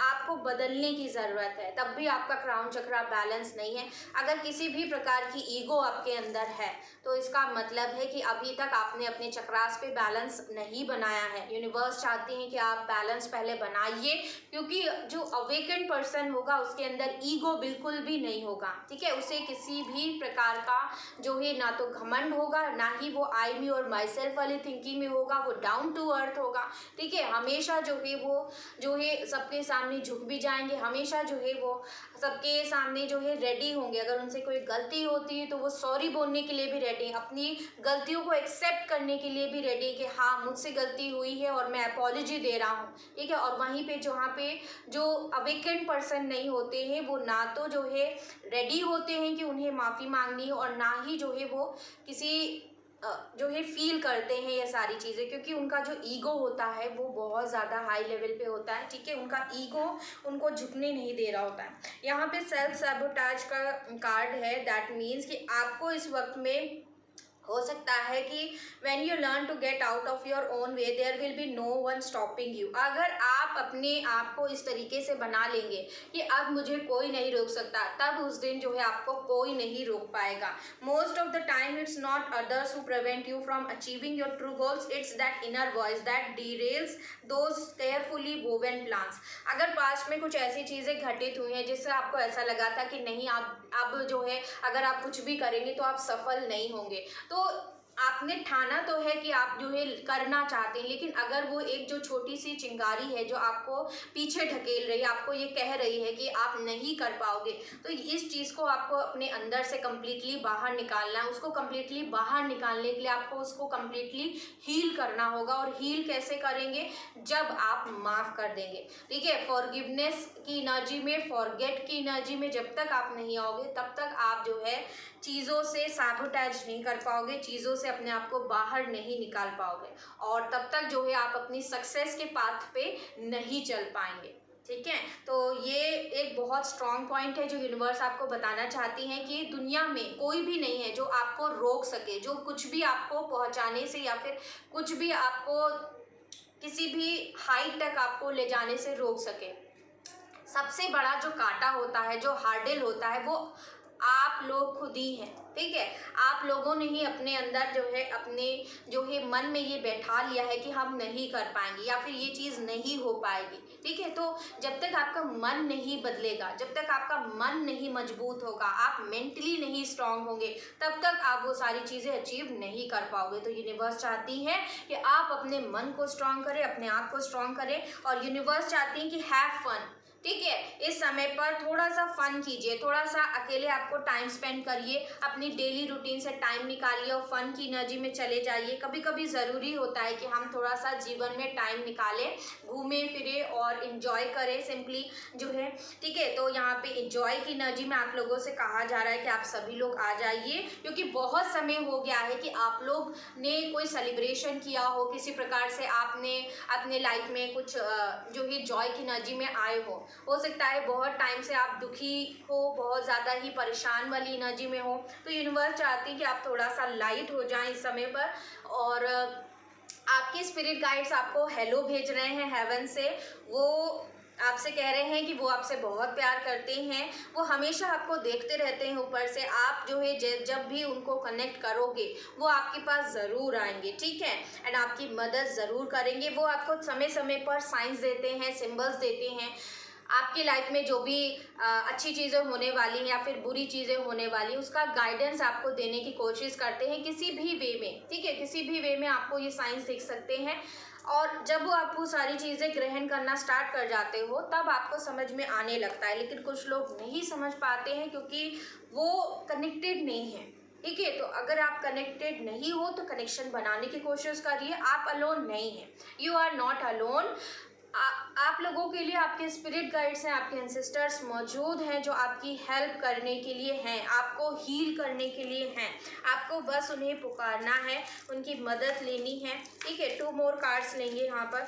Speaker 1: आपको बदलने की ज़रूरत है, तब भी आपका क्राउन चक्रा बैलेंस नहीं है। अगर किसी भी प्रकार की ईगो आपके अंदर है तो इसका मतलब है कि अभी तक आपने अपने चक्रास पे बैलेंस नहीं बनाया है। यूनिवर्स चाहती हैं कि आप बैलेंस पहले बनाइए, क्योंकि जो अवेकेंड पर्सन होगा उसके अंदर ईगो बिल्कुल भी नहीं होगा, ठीक है। उसे किसी भी प्रकार का जो है ना तो घमंड होगा, ना ही वो आई मी और माई सेल्फ वाली थिंकिंग में होगा, वो डाउन टू अर्थ होगा, ठीक है। हमेशा जो है वो जो है सबके सामने झुक भी जाएंगे, हमेशा जो है वो सबके सामने जो है रेडी होंगे। अगर उनसे कोई गलती होती है तो वो सॉरी बोलने के लिए भी रेडी, अपनी गलतियों को एक्सेप्ट करने के लिए भी रेडी कि हाँ मुझसे गलती हुई है और मैं अपॉलॉजी दे रहा हूँ, ठीक है। और वहीं पे जहाँ पे जो अवेकेंड पर्सन नहीं होते हैं वो ना तो जो है रेडी होते हैं कि उन्हें माफ़ी मांगनी है, और ना ही जो है वो किसी जो है फील करते हैं ये सारी चीज़ें, क्योंकि उनका जो ईगो होता है वो बहुत ज़्यादा हाई लेवल पे होता है, ठीक है। उनका ईगो उनको झुकने नहीं दे रहा होता है। यहाँ पे सेल्फ सैबोटाज का कार्ड है, दैट मीन्स कि आपको इस वक्त में हो सकता है कि when you learn to get out of your own way there will be no one stopping you। अगर आप अपने आप को इस तरीके से बना लेंगे कि अब मुझे कोई नहीं रोक सकता, तब उस दिन जो है आपको कोई नहीं रोक पाएगा। Most of the time it's not others who prevent you from achieving your true goals, it's that inner voice that derails those carefully woven plans. अगर पास्ट में कुछ ऐसी चीज़ें घटित हुई हैं जिससे आपको ऐसा लगा था कि नहीं आप अब जो है अगर आप कुछ भी करेंगे तो आप सफल नहीं होंगे, तो आपने ठाना तो है कि आप जो है करना चाहते हैं, लेकिन अगर वो एक जो छोटी सी चिंगारी है जो आपको पीछे ढकेल रही है, आपको ये कह रही है कि आप नहीं कर पाओगे, तो इस चीज़ को आपको अपने अंदर से कम्प्लीटली बाहर निकालना है। उसको कम्प्लीटली बाहर निकालने के लिए आपको उसको कम्प्लीटली हील करना होगा। और हील कैसे करेंगे? जब आप माफ़ कर देंगे, ठीक है। फॉरगिवनेस की एनर्जी में, फॉरगेट की एनर्जी में जब तक आप नहीं आओगे तब तक आप जो है चीज़ों से सैबोटेज नहीं कर पाओगे, चीज़ों से अपने आप को बाहर नहीं निकाल पाओगे, और तब तक जो है आप अपनी सक्सेस के पाथ पे नहीं चल पाएंगे, ठीक है। तो ये एक बहुत स्ट्रॉन्ग पॉइंट है जो यूनिवर्स आपको बताना चाहती है कि दुनिया में कोई भी नहीं है जो आपको रोक सके, जो कुछ भी आपको पहुंचाने से या फिर कुछ भी आपको किसी भी हाइट तक आपको ले जाने से रोक सके। सबसे बड़ा जो कांटा होता है, जो हार्डल होता है, वो आप लोग खुद ही हैं, ठीक है। आप लोगों ने ही अपने अंदर जो है अपने जो है मन में ये बैठा लिया है कि हम नहीं कर पाएंगे या फिर ये चीज़ नहीं हो पाएगी, ठीक है। तो जब तक आपका मन नहीं बदलेगा, जब तक आपका मन नहीं मजबूत होगा, आप मेंटली नहीं स्ट्रांग होंगे, तब तक आप वो सारी चीज़ें अचीव नहीं कर पाओगे। तो यूनिवर्स चाहती है कि आप अपने मन को स्ट्रांग करें, अपने आप को स्ट्रांग करें, और यूनिवर्स चाहती है कि हैव फन, ठीक है। इस समय पर थोड़ा सा फन कीजिए, थोड़ा सा अकेले आपको टाइम स्पेंड करिए, अपनी डेली रूटीन से टाइम निकालिए और फन की एनर्जी में चले जाइए। कभी कभी ज़रूरी होता है कि हम थोड़ा सा जीवन में टाइम निकालें, घूमें फिरे और इन्जॉय करें सिंपली जो है, ठीक है। तो यहाँ पे इन्जॉय की एनर्जी में आप लोगों से कहा जा रहा है कि आप सभी लोग आ जाइए, क्योंकि बहुत समय हो गया है कि आप लोग ने कोई सेलिब्रेशन किया हो, किसी प्रकार से आपने अपने लाइफ में कुछ जो है जॉय की एनर्जी में आए हो सकता है बहुत टाइम से आप दुखी हो, बहुत ज़्यादा ही परेशान वाली एनर्जी में हो। तो यूनिवर्स चाहती है कि आप थोड़ा सा लाइट हो जाएं इस समय पर, और आपके स्पिरिट गाइड्स आपको हेलो भेज रहे हैं हेवन से। वो आपसे कह रहे हैं कि वो आपसे बहुत प्यार करते हैं, वो हमेशा आपको देखते रहते हैं ऊपर से। आप जो है जब भी उनको कनेक्ट करोगे वो आपके पास ज़रूर आएंगे, ठीक है, एंड आपकी मदद ज़रूर करेंगे। वो आपको समय समय पर साइंस देते हैं, सिंबल्स देते हैं। आपकी लाइफ में जो भी अच्छी चीज़ें होने वाली हैं या फिर बुरी चीज़ें होने वाली हैं, उसका गाइडेंस आपको देने की कोशिश करते हैं किसी भी वे में, ठीक है। किसी भी वे में आपको ये साइंस दिख सकते हैं, और जब वो आप वो सारी चीज़ें ग्रहण करना स्टार्ट कर जाते हो तब आपको समझ में आने लगता है। लेकिन कुछ लोग नहीं समझ पाते हैं क्योंकि वो कनेक्टेड नहीं है, ठीक है। तो अगर आप कनेक्टेड नहीं हो तो कनेक्शन बनाने की कोशिश करिए। आप अलोन नहीं हैं, यू आर नॉट अलोन। आप लोगों के लिए आपके स्पिरिट गाइड्स हैं, आपके एंसेस्टर्स मौजूद हैं जो आपकी हेल्प करने के लिए हैं, आपको हील करने के लिए हैं। आपको बस उन्हें पुकारना है, उनकी मदद लेनी है, ठीक है। 2 मोर कार्ड्स लेंगे यहाँ पर।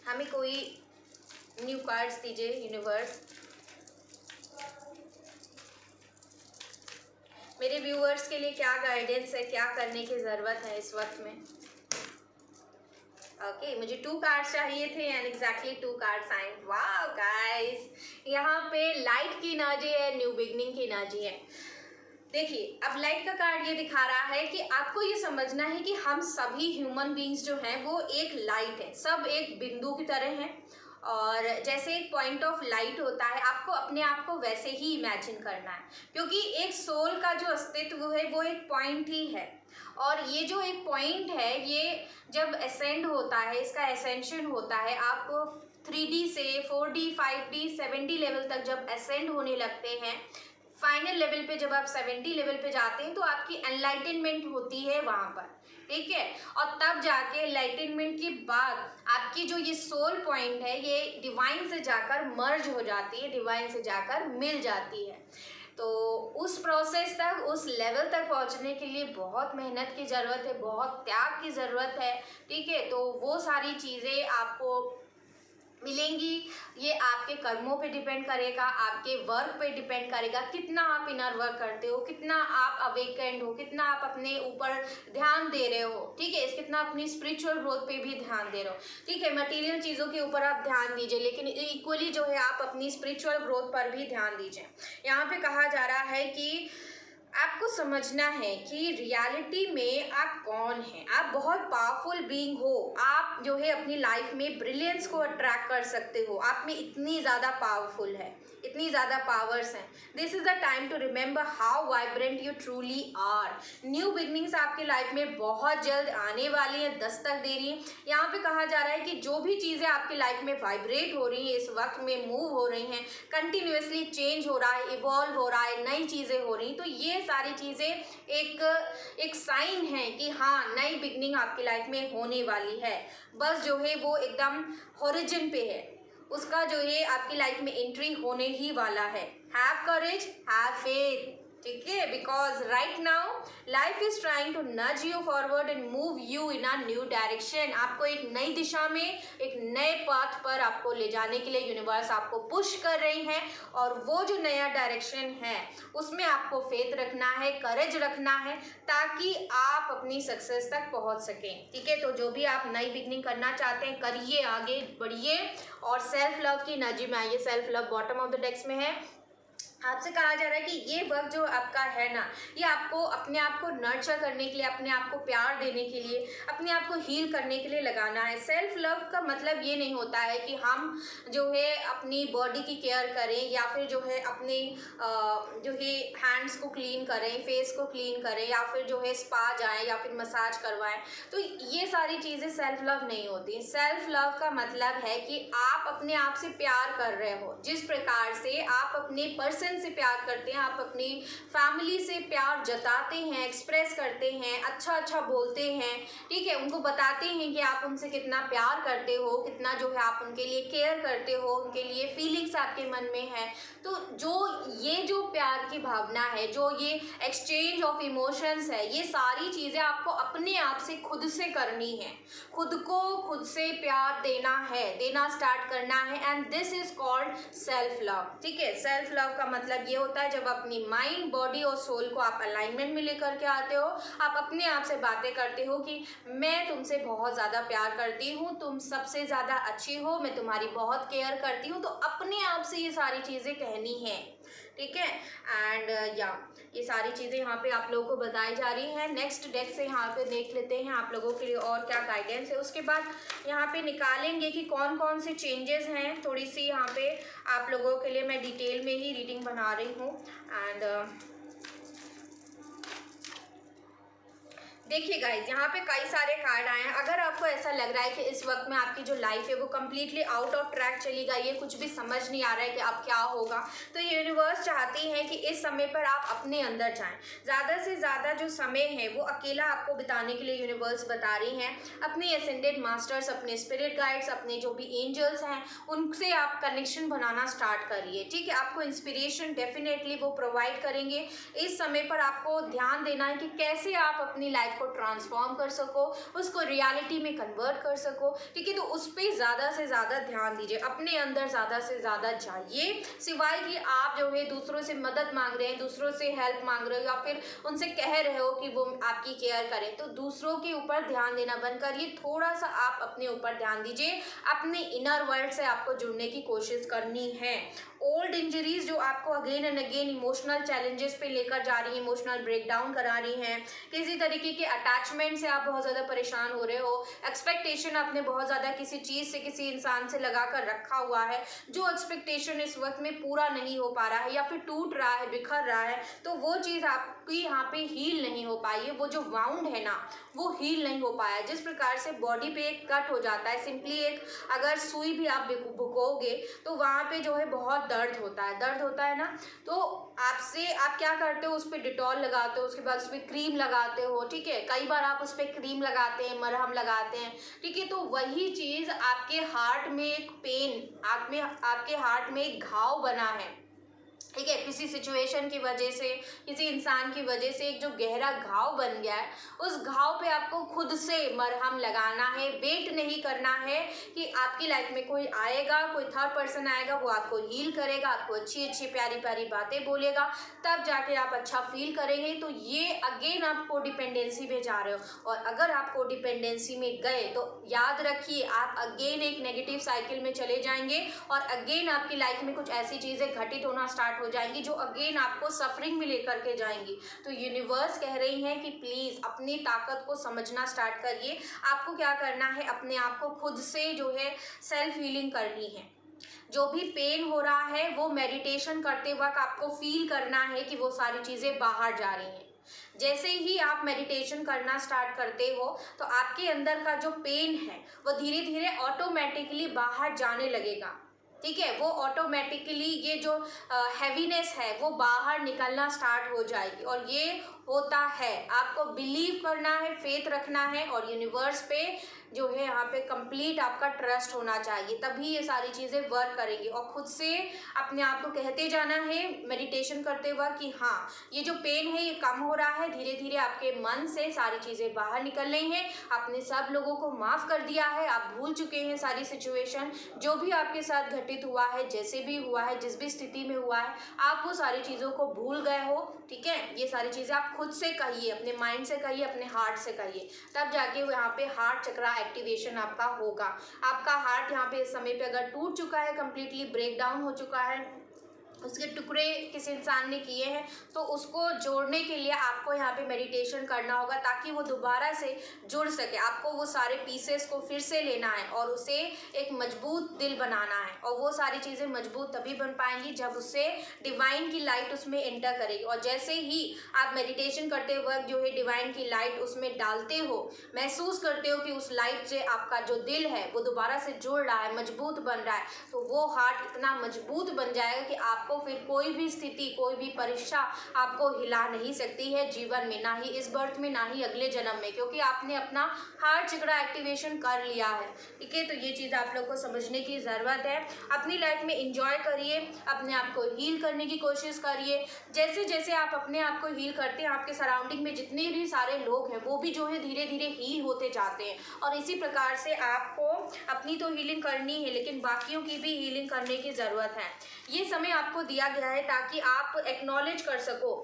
Speaker 1: हमें कोई न्यू कार्ड्स दीजिए यूनिवर्स। मेरे व्यूअर्स के लिए क्या गाइडेंस है, क्या करने की ज़रूरत है इस वक्त में। ओके मुझे 2 कार्ड्स चाहिए थे एंड एग्जैक्टली 2 कार्ड्स आए। वाह गाइस, यहाँ पे लाइट की एनर्जी है, न्यू बिगनिंग की एनर्जी है। देखिए अब लाइट का कार्ड ये दिखा रहा है कि आपको ये समझना है कि हम सभी ह्यूमन बींग्स जो हैं वो एक लाइट है, सब एक बिंदु की तरह हैं। और जैसे एक पॉइंट ऑफ लाइट होता है, आपको अपने आप को वैसे ही इमेजिन करना है, क्योंकि एक सोल का जो अस्तित्व है वो एक पॉइंट ही है। और ये जो एक पॉइंट है ये जब असेंड होता है, इसका एसेंशन होता है, आपको 3D से 4D 5D 7D लेवल तक जब असेंड होने लगते हैं, फाइनल लेवल पे जब आप 70 लेवल पे जाते हैं तो आपकी एनलाइटनमेंट होती है वहाँ पर, ठीक है। और तब जाके एनलाइटनमेंट के बाद आपकी जो ये सोल पॉइंट है ये डिवाइन से जाकर मर्ज हो जाती है, डिवाइन से जाकर मिल जाती है। तो उस प्रोसेस तक, उस लेवल तक पहुंचने के लिए बहुत मेहनत की ज़रूरत है, बहुत त्याग की ज़रूरत है, ठीक है। तो वो सारी चीज़ें आपको मिलेंगी। ये आपके कर्मों पे डिपेंड करेगा, आपके वर्क पे डिपेंड करेगा, कितना आप इनर वर्क करते हो, कितना आप अवेकेंड हो, कितना आप अपने ऊपर ध्यान दे रहे हो, ठीक है, कितना अपनी स्पिरिचुअल ग्रोथ पे भी ध्यान दे रहे हो, ठीक है। मटेरियल चीज़ों के ऊपर आप ध्यान दीजिए, लेकिन इक्वली जो है आप अपनी स्पिरिचुअल ग्रोथ पर भी ध्यान दीजिए। यहाँ पे कहा जा रहा है कि आपको समझना है कि रियलिटी में आप कौन हैं। आप बहुत पावरफुल बीइंग हो, आप जो है अपनी लाइफ में ब्रिलियंस को अट्रैक्ट कर सकते हो, आप में इतनी ज़्यादा पावरफुल है, इतनी ज़्यादा पावर्स हैं। This is the time to remember how vibrant you truly are. New beginnings आपकी लाइफ में बहुत जल्द आने वाली हैं, दस्तक दे रही हैं। यहाँ पे कहा जा रहा है कि जो भी चीज़ें आपकी लाइफ में वाइब्रेट हो रही हैं, इस वक्त में मूव हो रही हैं, कंटिन्यूसली चेंज हो रहा है, इवॉल्व हो रहा है, नई चीज़ें हो रही हैं, तो ये सारी चीज़ें एक साइन है कि हाँ नई बिगनिंग आपकी लाइफ में होने वाली है। बस जो है वो एकदम होरिजिन पे है, उसका जो है आपकी लाइफ में एंट्री होने ही वाला है। हैव करेज, हैव फेथ, ठीक है, because right now life is trying to nudge you forward and move you in a new direction. आपको एक नई दिशा में, एक नए पाथ पर आपको ले जाने के लिए यूनिवर्स आपको पुश कर रही है। और वो जो नया डायरेक्शन है उसमें आपको फेथ रखना है, करेज रखना है, ताकि आप अपनी सक्सेस तक पहुंच सकें, ठीक है। तो जो भी आप नई बिगनिंग करना चाहते हैं करिए, आगे बढ़िए और सेल्फ लव की एनर्जी में आइए। Self love bottom of the decks में है। आपसे कहा जा रहा है कि ये वक्त जो आपका है ना, ये आपको अपने आप को नर्चर करने के लिए, अपने आप को प्यार देने के लिए, अपने आप को हील करने के लिए लगाना है। सेल्फ लव का मतलब ये नहीं होता है कि हम जो है अपनी बॉडी की केयर करें या फिर जो है अपने जो है हैंड्स को क्लीन करें, फेस को क्लीन करें, या फिर जो है स्पा जाएं या फिर मसाज करवाएं। तो ये सारी चीज़ें सेल्फ लव नहीं होती। सेल्फ लव का मतलब है कि आप अपने आप से प्यार कर रहे हो, जिस प्रकार से आप अपने पर्सन से प्यार करते हैं, आप अपनी फैमिली से प्यार जताते हैं, एक्सप्रेस करते हैं, अच्छा अच्छा बोलते हैं, ठीक है, उनको बताते हैं कि आप उनसे कितना प्यार करते हो, कितना जो है आप उनके लिए केयर करते हो, उनके लिए फीलिंग्स आपके मन में है। तो जो प्यार की भावना है, जो ये एक्सचेंज ऑफ इमोशंस है, ये सारी चीज़ें आपको अपने आप से खुद से करनी है। खुद को खुद से प्यार देना है, देना स्टार्ट करना है, and this is called self love, ठीक है। सेल्फ लव का मतलब ये होता है जब अपनी माइंड, बॉडी और सोल को आप अलाइनमेंट में लेकर के आते हो, आप अपने आप से बातें करते हो कि मैं तुमसे बहुत ज़्यादा प्यार करती हूँ, तुम सबसे ज़्यादा अच्छी हो, मैं तुम्हारी बहुत केयर करती हूँ। तो अपने आप से ये सारी चीज़ें कहनी है, ठीक है। एंड ये सारी चीज़ें यहाँ पे आप लोगों को बताई जा रही हैं। नेक्स्ट डेक से यहाँ पे देख लेते हैं आप लोगों के लिए और क्या गाइडेंस है। उसके बाद यहाँ पे निकालेंगे कि कौन कौन से चेंजेस हैं। थोड़ी सी यहाँ पे आप लोगों के लिए मैं डिटेल में ही रीडिंग बना रही हूँ। एंड देखिए गाइज, यहाँ पे कई सारे कार्ड आए हैं। अगर आपको ऐसा लग रहा है कि इस वक्त में आपकी जो लाइफ है वो कम्प्लीटली आउट ऑफ ट्रैक चली गई है, कुछ भी समझ नहीं आ रहा है कि अब क्या होगा, तो यूनिवर्स चाहती है कि इस समय पर आप अपने अंदर जाएं। ज़्यादा से ज़्यादा जो समय है वो अकेला आपको बिताने के लिए यूनिवर्स बता रही हैं। अपने एसेंडेड मास्टर्स, अपने स्पिरिट गाइड्स, अपने जो भी एंजल्स हैं, उनसे आप कनेक्शन बनाना स्टार्ट करिए, ठीक है। आपको इंस्पिरेशन डेफिनेटली वो प्रोवाइड करेंगे। इस समय पर आपको ध्यान देना है कि कैसे आप अपनी लाइफ लाइफ को ट्रांसफॉर्म कर सको, उसको रियलिटी में कन्वर्ट कर सको, ठीक है। तो उस पर ज़्यादा से ज़्यादा ध्यान दीजिए, अपने अंदर ज़्यादा से ज़्यादा जाइए, सिवाय कि आप जो है दूसरों से मदद मांग रहे हैं, दूसरों से हेल्प मांग रहे हो या फिर उनसे कह रहे हो कि वो आपकी केयर करें, तो दूसरों के ऊपर ध्यान देना बंद करिए। थोड़ा सा आप अपने ऊपर ध्यान दीजिए, अपने इनर वर्ल्ड से आपको जुड़ने की कोशिश करनी है। ओल्ड इंजरीज जो आपको again and again emotional challenges पे लेकर जा रही है, इमोशनल ब्रेकडाउन करा रही हैं, किसी तरीके के अटैचमेंट से आप बहुत ज़्यादा परेशान हो रहे हो, एक्सपेक्टेशन आपने बहुत ज़्यादा किसी चीज़ से, किसी इंसान से लगा कर रखा हुआ है, जो एक्सपेक्टेशन इस वक्त में पूरा नहीं हो पा रहा है या फिर टूट रहा है, बिखर रहा है, तो वो चीज़ आपकी यहाँ पे हील नहीं हो पाई है। वो जो वाउंड है ना, वो हील नहीं हो पाया। जिस प्रकार से बॉडी पे एक कट हो जाता है, सिंपली एक अगर सुई भी आप भुकोगे तो वहाँ पे जो है बहुत दर्द होता है ना, तो आप क्या करते हो, उस पर डिटॉल लगाते हो, उसके बाद उस पर क्रीम लगाते हो, ठीक है। कई बार आप उस पर क्रीम लगाते हैं, मरहम लगाते हैं, ठीक है। तो वही चीज़ आपके हार्ट में एक पेन, आपके हार्ट में एक घाव बना है, ठीक है, किसी सिचुएशन की वजह से, किसी इंसान की वजह से एक जो गहरा घाव बन गया है, उस घाव पे आपको खुद से मरहम लगाना है। वेट नहीं करना है कि आपकी लाइफ में कोई आएगा, कोई थर्ड पर्सन आएगा, वो आपको हील करेगा, आपको अच्छी अच्छी प्यारी प्यारी बातें बोलेगा, तब जाके आप अच्छा फील करेंगे। तो ये अगेन आपको डिपेंडेंसी में जा रहे हो, और अगर आपको डिपेंडेंसी में गए तो याद रखिए आप अगेन एक नेगेटिव साइकिल में चले जाएंगे, और अगेन आपकी लाइफ में कुछ ऐसी चीज़ें घटित होना स्टार्ट हो जाएंगी जो अगेन आपको सफरिंग में लेकर के जाएंगी। तो यूनिवर्स कह रही है कि प्लीज़ अपनी ताकत को समझना स्टार्ट करिए। आपको क्या करना है, अपने आप को खुद से जो है सेल्फ हीलिंग करनी है। जो भी पेन हो रहा है वो मेडिटेशन करते वक्त आपको फील करना है कि वो सारी चीज़ें बाहर जा रही हैं। जैसे ही आप मेडिटेशन करना स्टार्ट करते हो तो आपके अंदर का जो पेन है वो धीरे धीरे ऑटोमेटिकली बाहर जाने लगेगा, ठीक है। वो ऑटोमेटिकली ये जो हैवीनेस है वो बाहर निकलना स्टार्ट हो जाएगी, और ये होता है। आपको बिलीव करना है, फेथ रखना है, और यूनिवर्स पे जो है यहाँ पे कंप्लीट आपका ट्रस्ट होना चाहिए, तभी ये सारी चीज़ें वर्क करेंगी। और खुद से अपने आप को कहते जाना है मेडिटेशन करते वक्त कि हाँ, ये जो पेन है ये कम हो रहा है, धीरे धीरे आपके मन से सारी चीज़ें बाहर निकल रही हैं। आपने सब लोगों को माफ़ कर दिया है, आप भूल चुके हैं सारी सिचुएशन, जो भी आपके साथ घटित हुआ है, जैसे भी हुआ है, जिस भी स्थिति में हुआ है, आप वो सारी चीज़ों को भूल गए हो, ठीक है। ये सारी चीज़ें आप खुद से कहिए, अपने माइंड से कहिए, अपने हार्ट से कहिए, तब जाके वो यहाँ पे हार्ट चक्रा एक्टिवेशन आपका होगा। आपका हार्ट यहाँ पे इस समय पे अगर टूट चुका है, कम्प्लीटली ब्रेक डाउन हो चुका है, उसके टुकड़े किसी इंसान ने किए हैं, तो उसको जोड़ने के लिए आपको यहाँ पे मेडिटेशन करना होगा ताकि वो दोबारा से जुड़ सके। आपको वो सारे पीसेस को फिर से लेना है और उसे एक मजबूत दिल बनाना है, और वो सारी चीज़ें मजबूत तभी बन पाएंगी जब उससे डिवाइन की लाइट उसमें एंटर करेगी। और जैसे ही आप मेडिटेशन करते वक्त जो है डिवाइन की लाइट उसमें डालते हो, महसूस करते हो कि उस लाइट से आपका जो दिल है वो दोबारा से जुड़ रहा है, मजबूत बन रहा है, तो वो हार्ट इतना मजबूत बन जाएगा कि आपको फिर कोई भी स्थिति, कोई भी परीक्षा आपको हिला नहीं सकती है जीवन में, ना ही इस बर्थ में, ना ही अगले जन्म में, क्योंकि आपने अपना हार्ट चक्रा एक्टिवेशन कर लिया है, ठीक है। तो ये चीज़ आप लोग को समझने की ज़रूरत है। अपनी लाइफ में इंजॉय करिए, अपने आप को हील करने की कोशिश करिए। जैसे जैसे आप अपने आप को हील करते हैं, आपके सराउंडिंग में जितने भी सारे लोग हैं वो भी जो है धीरे धीरे हील होते जाते हैं, और इसी प्रकार से आपको अपनी तो हीलिंग करनी है, लेकिन बाकियों की भी हीलिंग करने की ज़रूरत है। ये समय आपको दिया गया है ताकि आप एक्नॉलेज कर सको,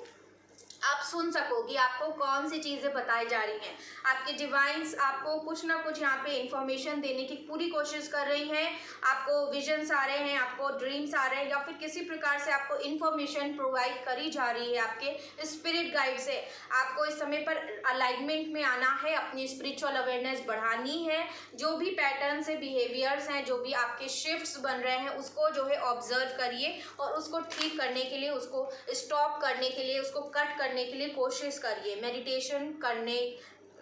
Speaker 1: आप सुन सको कि आपको कौन सी चीज़ें बताई जा रही हैं। आपके डिवाइन्स आपको कुछ ना कुछ यहाँ पे इंफॉर्मेशन देने की पूरी कोशिश कर रही हैं। आपको विजन्स आ रहे हैं, आपको ड्रीम्स आ रहे हैं, या फिर किसी प्रकार से आपको इंफॉर्मेशन प्रोवाइड करी जा रही है आपके स्पिरिट गाइड से। आपको इस समय पर अलाइनमेंट में आना है, अपनी स्पिरिचुअल अवेयरनेस बढ़ानी है। जो भी पैटर्न्स है, बिहेवियर्स हैं, जो भी आपके शिफ्ट्स बन रहे हैं, उसको जो है ऑब्जर्व करिए, और उसको ठीक करने के लिए, उसको स्टॉप करने के लिए, उसको कट करने के लिए कोशिश करिए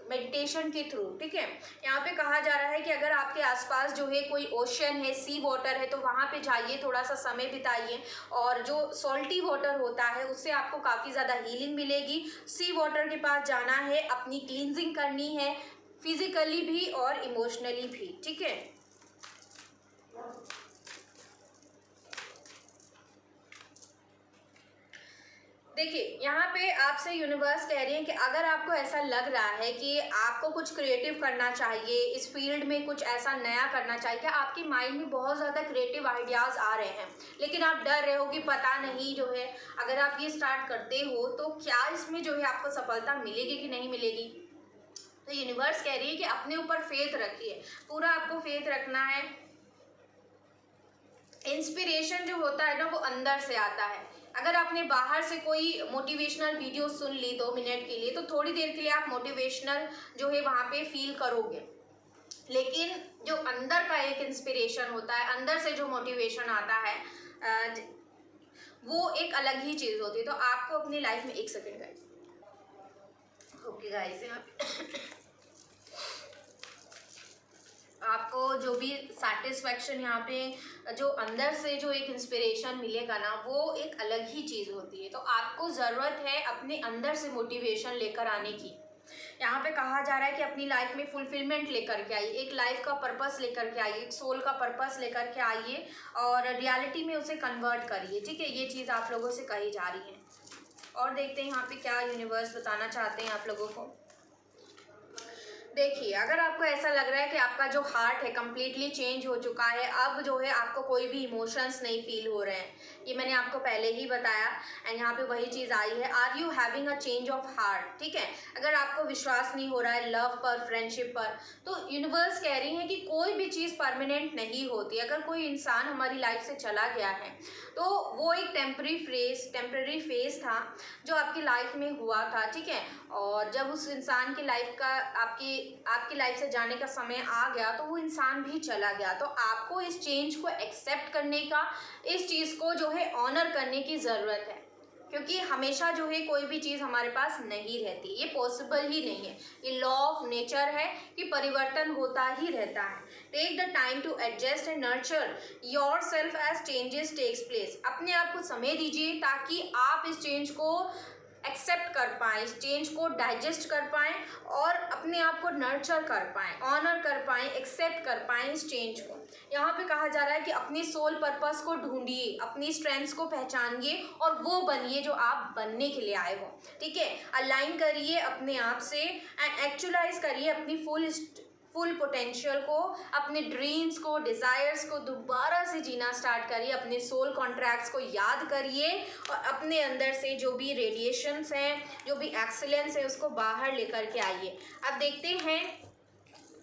Speaker 1: मेडिटेशन के थ्रू, ठीक है। यहाँ पे कहा जा रहा है कि अगर आपके आसपास जो है कोई ओशन है, सी वाटर है, तो वहाँ पे जाइए, थोड़ा सा समय बिताइए, और जो सॉल्टी वाटर होता है उससे आपको काफ़ी ज़्यादा हीलिंग मिलेगी। सी वाटर के पास जाना है, अपनी क्लींजिंग करनी है, फिजिकली भी और इमोशनली भी, ठीक है। देखिए, यहाँ पे आपसे यूनिवर्स कह रही है कि अगर आपको ऐसा लग रहा है कि आपको कुछ क्रिएटिव करना चाहिए, इस फील्ड में कुछ ऐसा नया करना चाहिए, कि आपकी माइंड में बहुत ज़्यादा क्रिएटिव आइडियाज़ आ रहे हैं, लेकिन आप डर रहे हो कि पता नहीं जो है अगर आप ये स्टार्ट करते हो तो क्या इसमें जो है आपको सफलता मिलेगी कि नहीं मिलेगी। तो यूनिवर्स कह रही है कि अपने ऊपर फेथ रखिए, पूरा आपको फेथ रखना है। इंस्पिरेशन जो होता है ना वो अंदर से आता है। अगर आपने बाहर से कोई मोटिवेशनल वीडियो सुन ली 2 मिनट के लिए, तो थोड़ी देर के लिए आप मोटिवेशनल जो है वहाँ पे फील करोगे, लेकिन जो अंदर का एक इंस्पिरेशन होता है, अंदर से जो मोटिवेशन आता है, वो एक अलग ही चीज़ होती है। तो आपको अपनी लाइफ में, एक सेकेंड गाइस, ओके गाइस, यहाँ पे आपको जो भी सेटिस्फैक्शन यहाँ पे जो अंदर से जो एक इंस्पिरेशन मिलेगा ना, वो एक अलग ही चीज़ होती है। तो आपको ज़रूरत है अपने अंदर से मोटिवेशन लेकर आने की। यहाँ पे कहा जा रहा है कि अपनी लाइफ में फुलफिलमेंट लेकर के आइए, एक लाइफ का पर्पस लेकर के आइए, एक सोल का पर्पस लेकर के आइए और रियलिटी में उसे कन्वर्ट करिए। ठीक है, ये चीज़ आप लोगों से कही जा रही है। और देखते हैं यहाँ पे क्या यूनिवर्स बताना चाहते हैं आप लोगों को। देखिए, अगर आपको ऐसा लग रहा है कि आपका जो हार्ट है कम्प्लीटली चेंज हो चुका है, अब जो है आपको कोई भी इमोशंस नहीं फील हो रहे हैं, ये मैंने आपको पहले ही बताया। एंड यहाँ पे वही चीज़ आई है, are you having a change of heart. ठीक है, अगर आपको विश्वास नहीं हो रहा है लव पर, फ्रेंडशिप पर, तो यूनिवर्स कह रही है कि कोई भी चीज़ परमानेंट नहीं होती। अगर कोई इंसान हमारी लाइफ से चला गया है तो वो एक टेम्पररी फेज था जो आपकी लाइफ में हुआ था। ठीक है, और जब उस इंसान की लाइफ का आपकी लाइफ से जाने का समय आ गया तो वो इंसान भी चला गया। तो आपको इस चेंज को एक्सेप्ट करने का, इस चीज़ को जो है ऑनर करने की ज़रूरत है, क्योंकि हमेशा जो है कोई भी चीज़ हमारे पास नहीं रहती, ये पॉसिबल ही नहीं है। ये लॉ ऑफ नेचर है कि परिवर्तन होता ही रहता है। Take the time to adjust and nurture yourself as changes takes place. अपने आप को समय दीजिए ताकि आप इस चेंज को एक्सेप्ट कर पाएँ, इस चेंज को डाइजेस्ट कर पाएँ और अपने आप को नर्चर कर पाएँ, ऑनर कर पाएँ, एक्सेप्ट कर पाएँ इस चेंज को। यहाँ पे कहा जा रहा है कि अपनी सोल पर्पस को ढूंढिए, अपनी स्ट्रेंथ्स को पहचानिए और वो बनिए जो आप बनने के लिए आए हो। ठीक है, अलाइन करिए अपने आप से एंड एक्चुअलाइज करिए अपनी फुल पोटेंशियल को, अपने ड्रीम्स को, डिज़ायर्स को दोबारा से जीना स्टार्ट करिए। अपने सोल कॉन्ट्रैक्ट्स को याद करिए और अपने अंदर से जो भी रेडिएशंस हैं, जो भी एक्सीलेंस है, उसको बाहर लेकर के आइए। अब देखते हैं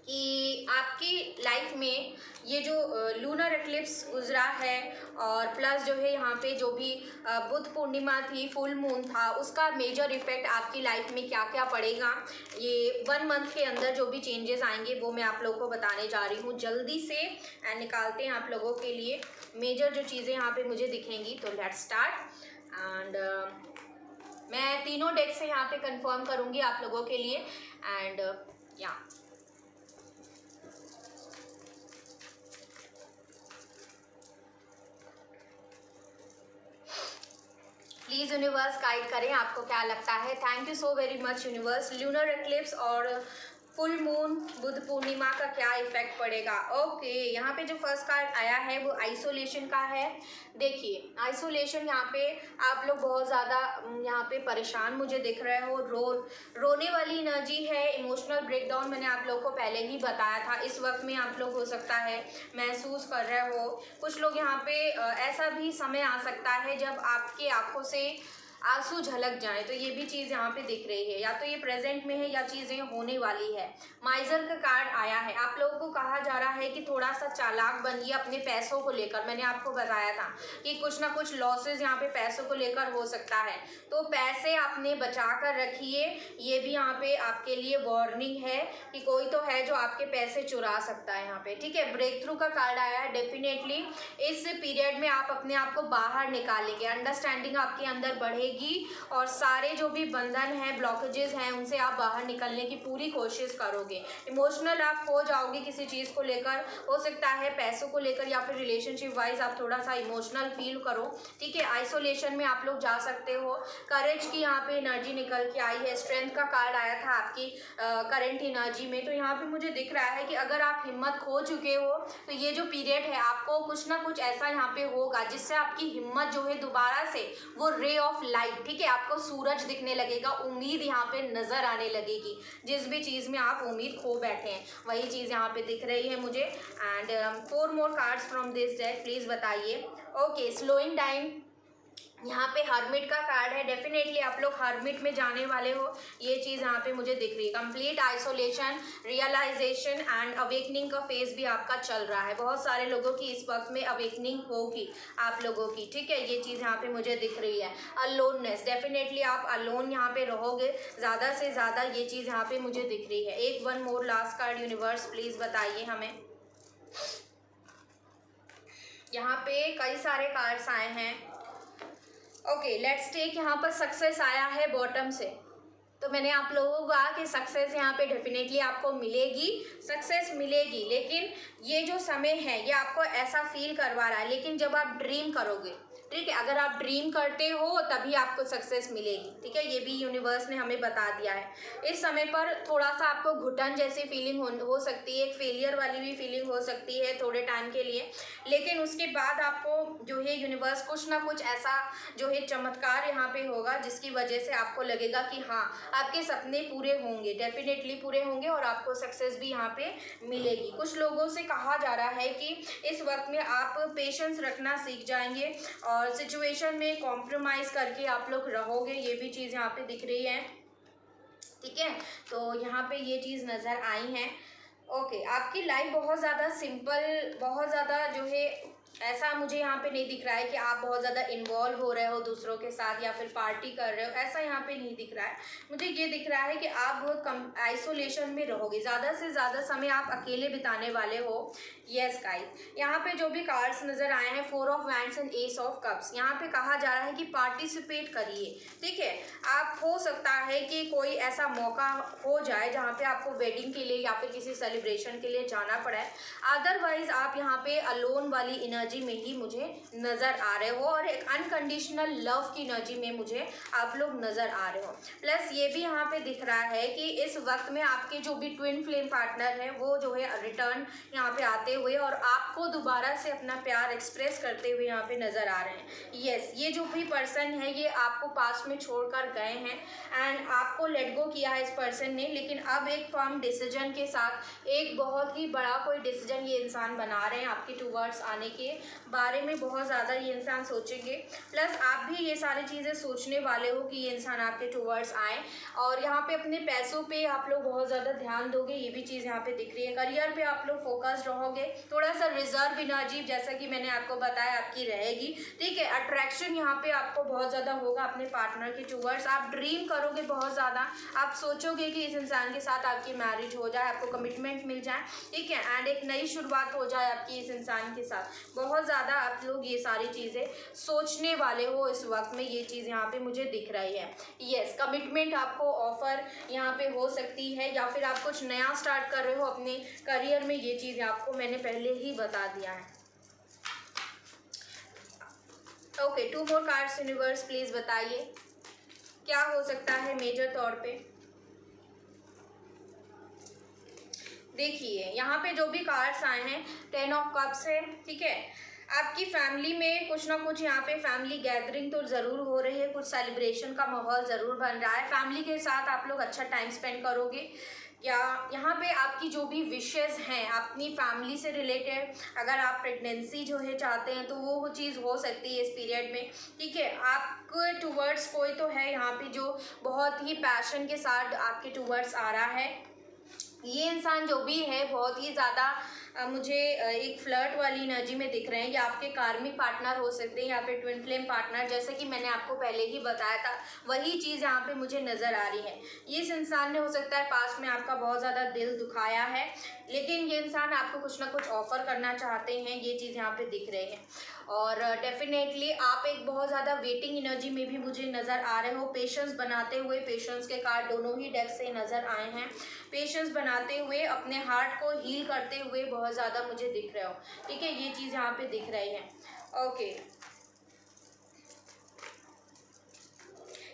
Speaker 1: कि आपकी लाइफ में ये जो लूनर एक्लिप्स गुजरा है और प्लस जो है यहाँ पे जो भी बुध पूर्णिमा थी, फुल मून था, उसका मेजर इफेक्ट आपकी लाइफ में क्या क्या पड़ेगा, ये 1 मंथ के अंदर जो भी चेंजेस आएंगे वो मैं आप लोगों को बताने जा रही हूँ। जल्दी से निकालते हैं आप लोगों के लिए मेजर जो चीज़ें यहाँ पे मुझे दिखेंगी। तो लेट्स स्टार्ट एंड मैं तीनों डेक से यहाँ पे कंफर्म करूँगी आप लोगों के लिए एंड या प्लीज़ यूनिवर्स गाइड करें, आपको क्या लगता है। Thank you so very much universe. Lunar eclipse और फुल मून, बुध पूर्णिमा का क्या इफेक्ट पड़ेगा। ओके, यहाँ पे जो फर्स्ट कार्ड आया है वो आइसोलेशन का है। देखिए, आइसोलेशन, यहाँ पे आप लोग बहुत ज़्यादा यहाँ पे परेशान मुझे दिख रहे हो, रोने वाली एनर्जी है, इमोशनल ब्रेकडाउन मैंने आप लोग को पहले ही बताया था। इस वक्त में आप लोग हो सकता है महसूस कर रहे हो। कुछ लोग यहाँ पे ऐसा भी समय आ सकता है जब आपकी आंखों से आंसू झलक जाए, तो ये भी चीज़ यहाँ पे दिख रही है, या तो ये प्रेजेंट में है या चीज़ें होने वाली है। माइजर का कार्ड आया है, आप लोगों को कहा जा रहा है कि थोड़ा सा चालाक बनिए अपने पैसों को लेकर। मैंने आपको बताया था कि कुछ ना कुछ लॉसेस यहाँ पे पैसों को लेकर हो सकता है, तो पैसे आपने बचा कर रखिए। ये भी यहाँ पे आपके लिए वार्निंग है कि कोई तो है जो आपके पैसे चुरा सकता है यहाँ पे। ठीक है, ब्रेक थ्रू का कार्ड आया है। डेफिनेटली इस पीरियड में आप अपने आप को बाहर निकालेंगे, अंडरस्टैंडिंग आपके अंदर बढ़ेगी और सारे जो भी बंधन हैं, ब्लॉकेजेस हैं, उनसे आप बाहर निकलने की पूरी कोशिश करोगे। इमोशनल आप हो जाओगे किसी चीज़ को लेकर, हो सकता है पैसों को लेकर या फिर रिलेशनशिप वाइज आप थोड़ा सा इमोशनल फील करो। ठीक है, आइसोलेशन में आप लोग जा सकते हो। करेज की यहाँ पे एनर्जी निकल के आई है, स्ट्रेंथ का कार्ड आया था आपकी करंट एनर्जी में। तो यहाँ पे मुझे दिख रहा है कि अगर आप हिम्मत खो चुके हो तो ये जो पीरियड है आपको कुछ ना कुछ ऐसा यहाँ पे होगा जिससे आपकी हिम्मत जो है दोबारा से वो रे ऑफ लाइट, ठीक है, आपको सूरज दिखने लगेगा, उम्मीद यहाँ पे नज़र आने लगेगी। जिस भी चीज़ में आप उम्मीद खो बैठे हैं वही चीज़ यहाँ पे दिख रही है मुझे। And 4 more cards from this deck, please बताइए। ओके, स्लोइंग टाइम, यहाँ पे हर्मिट का कार्ड है। डेफिनेटली आप लोग हर्मिट में जाने वाले हो, ये चीज़ यहाँ पे मुझे दिख रही है। Complete isolation, realisation and awakening का फेज भी आपका चल रहा है। बहुत सारे लोगों की इस वक्त में अवेकनिंग होगी आप लोगों की, ठीक है, ये चीज़ यहाँ पे मुझे दिख रही है। अलोननेस, डेफिनेटली आप अलोन यहाँ पे रहोगे ज़्यादा से ज़्यादा, ये चीज़ यहाँ पे मुझे दिख रही है। एक one more last card universe, please बताइए हमें। यहाँ पे कई सारे कार्ड्स आए हैं। ओके, लेट्स टेक, यहाँ पर सक्सेस आया है बॉटम से। तो मैंने आप लोगों को कहा कि सक्सेस यहाँ पे डेफिनेटली आपको मिलेगी, सक्सेस मिलेगी, लेकिन ये जो समय है ये आपको ऐसा फील करवा रहा है। लेकिन जब आप ड्रीम करोगे, ठीक है, अगर आप ड्रीम करते हो तभी आपको सक्सेस मिलेगी, ठीक है, ये भी यूनिवर्स ने हमें बता दिया है। इस समय पर थोड़ा सा आपको घुटन जैसी फीलिंग हो सकती है, एक फेलियर वाली भी फीलिंग हो सकती है थोड़े टाइम के लिए, लेकिन उसके बाद आपको जो है यूनिवर्स कुछ ना कुछ ऐसा जो है चमत्कार यहाँ पे होगा जिसकी वजह से आपको लगेगा कि हाँ, आपके सपने पूरे होंगे, डेफिनेटली पूरे होंगे और आपको सक्सेस भी यहाँ पे मिलेगी। कुछ लोगों से कहा जा रहा है कि इस वक्त में आप पेशेंस रखना सीख जाएंगे और सिचुएशन में कॉम्प्रोमाइज़ करके आप लोग रहोगे, ये भी चीज़ यहाँ पे दिख रही है, ठीक है। तो यहाँ पे ये चीज़ नज़र आई है। ओके, आपकी लाइफ बहुत ज़्यादा सिंपल, बहुत ज़्यादा जो है ऐसा मुझे यहाँ पे नहीं दिख रहा है कि आप बहुत ज़्यादा इन्वॉल्व हो रहे हो दूसरों के साथ या फिर पार्टी कर रहे हो, ऐसा यहाँ पे नहीं दिख रहा है। मुझे ये दिख रहा है कि आप कम आइसोलेशन में रहोगे, ज़्यादा से ज़्यादा समय आप अकेले बिताने वाले हो। यस गाइस, यहाँ पे जो भी कार्ड्स नज़र आए हैं, 4 of wands and S of cups, यहाँ पे कहा जा रहा है कि पार्टिसिपेट करिए, ठीक है। आप हो सकता है कि कोई ऐसा मौका हो जाए जहाँ पे आपको वेडिंग के लिए या फिर किसी सेलिब्रेशन के लिए जाना पड़ा है, अदरवाइज आप यहाँ पे अलोन वाली एनर्जी में ही मुझे नज़र आ रहे हो और एक अनकंडीशनल लव की एनर्जी में मुझे आप लोग नज़र आ रहे हो। प्लस ये भी यहाँ पे दिख रहा है कि इस वक्त में आपके जो भी ट्विन फ्लेम पार्टनर है वो जो है रिटर्न यहाँ पे आते हुए और आपको दोबारा से अपना प्यार एक्सप्रेस करते हुए यहाँ पे नज़र आ रहे हैं। यस, ये जो भी पर्सन है ये आपको पास्ट में छोड़कर गए हैं एंड आपको लेट गो किया है इस पर्सन ने, लेकिन अब एक फर्म डिसीजन के साथ एक बहुत ही बड़ा कोई डिसीजन ये इंसान बना रहे हैं आपके टूवर्ड्स आने के बारे में। बहुत ज़्यादा ये इंसान सोचेंगे, प्लस आप भी ये सारी चीज़ें सोचने वाले हो कि ये इंसान आपके टूवर्ड्स आए और यहाँ पे अपने पैसों पे आप लोग बहुत ज़्यादा ध्यान दोगे, ये भी चीज़ यहाँ पे दिख रही है। करियर पे आप लोग फोकस्ड रहोगे, थोड़ा सा रिजर्व एनर्जी जैसा कि मैंने आपको बताया आपकी रहेगी, ठीक है। अट्रैक्शन यहाँ पे आपको बहुत ज़्यादा होगा अपने पार्टनर के टूवर्ड्स, आप ड्रीम करोगे बहुत ज़्यादा, आप सोचोगे कि इस इंसान के साथ आपकी मैरिज हो जाए, आपको कमिटमेंट मिल जाए, ठीक है, एंड एक नई शुरुआत हो जाए आपकी इस इंसान के साथ। बहुत ज़्यादा आप लोग ये सारी चीज़ें सोचने वाले हो इस वक्त में, ये चीज़ यहाँ पे मुझे दिख रही है। यस, कमिटमेंट आपको ऑफर यहाँ पे हो सकती है या फिर आप कुछ नया स्टार्ट कर रहे हो अपने करियर में, ये चीज़ आपको मैंने पहले ही बता दिया है। Okay, 2 more cards universe, please बताइए क्या हो सकता है मेजर तौर पे। देखिए यहाँ पे जो भी कार्ड्स आए हैं, 10 ऑफ कप्स है, ठीक है। आपकी फैमिली में कुछ ना कुछ यहाँ पे फैमिली गैदरिंग तो ज़रूर हो रही है, कुछ सेलिब्रेशन का माहौल ज़रूर बन रहा है, फैमिली के साथ आप लोग अच्छा टाइम स्पेंड करोगे। या यहाँ पे आपकी जो भी विशेज़ हैं अपनी फैमिली से रिलेटेड, अगर आप प्रेगनेंसी जो है चाहते हैं तो वो चीज़ हो सकती है इस पीरियड में, ठीक है। आपके टूवर्ड्स कोई तो है यहाँ पे जो बहुत ही पैशन के साथ आपके टूवर्ड्स आ रहा है। ये इंसान जो भी है बहुत ही ज़्यादा मुझे एक फ्लर्ट वाली एनर्जी में दिख रहे हैं, या आपके कार्मिक पार्टनर हो सकते हैं या फिर ट्विन फ्लेम पार्टनर, जैसे कि मैंने आपको पहले ही बताया था वही चीज़ यहाँ पे मुझे नज़र आ रही है। ये इस इंसान ने हो सकता है पास्ट में आपका बहुत ज़्यादा दिल दुखाया है, लेकिन ये इंसान आपको कुछ ना कुछ ऑफ़र करना चाहते हैं, ये चीज़ यहाँ पे दिख रही है। और डेफिनेटली आप एक बहुत ज़्यादा वेटिंग एनर्जी में भी मुझे नज़र आ रहे हो, पेशेंस बनाते हुए, पेशेंस के कार्ड दोनों ही डेक से नज़र आए हैं, पेशेंस बनाते हुए अपने हार्ट को हील करते हुए बहुत ज़्यादा मुझे दिख रहे हो, ठीक है, ये चीज़ यहाँ पे दिख रही है। ओके,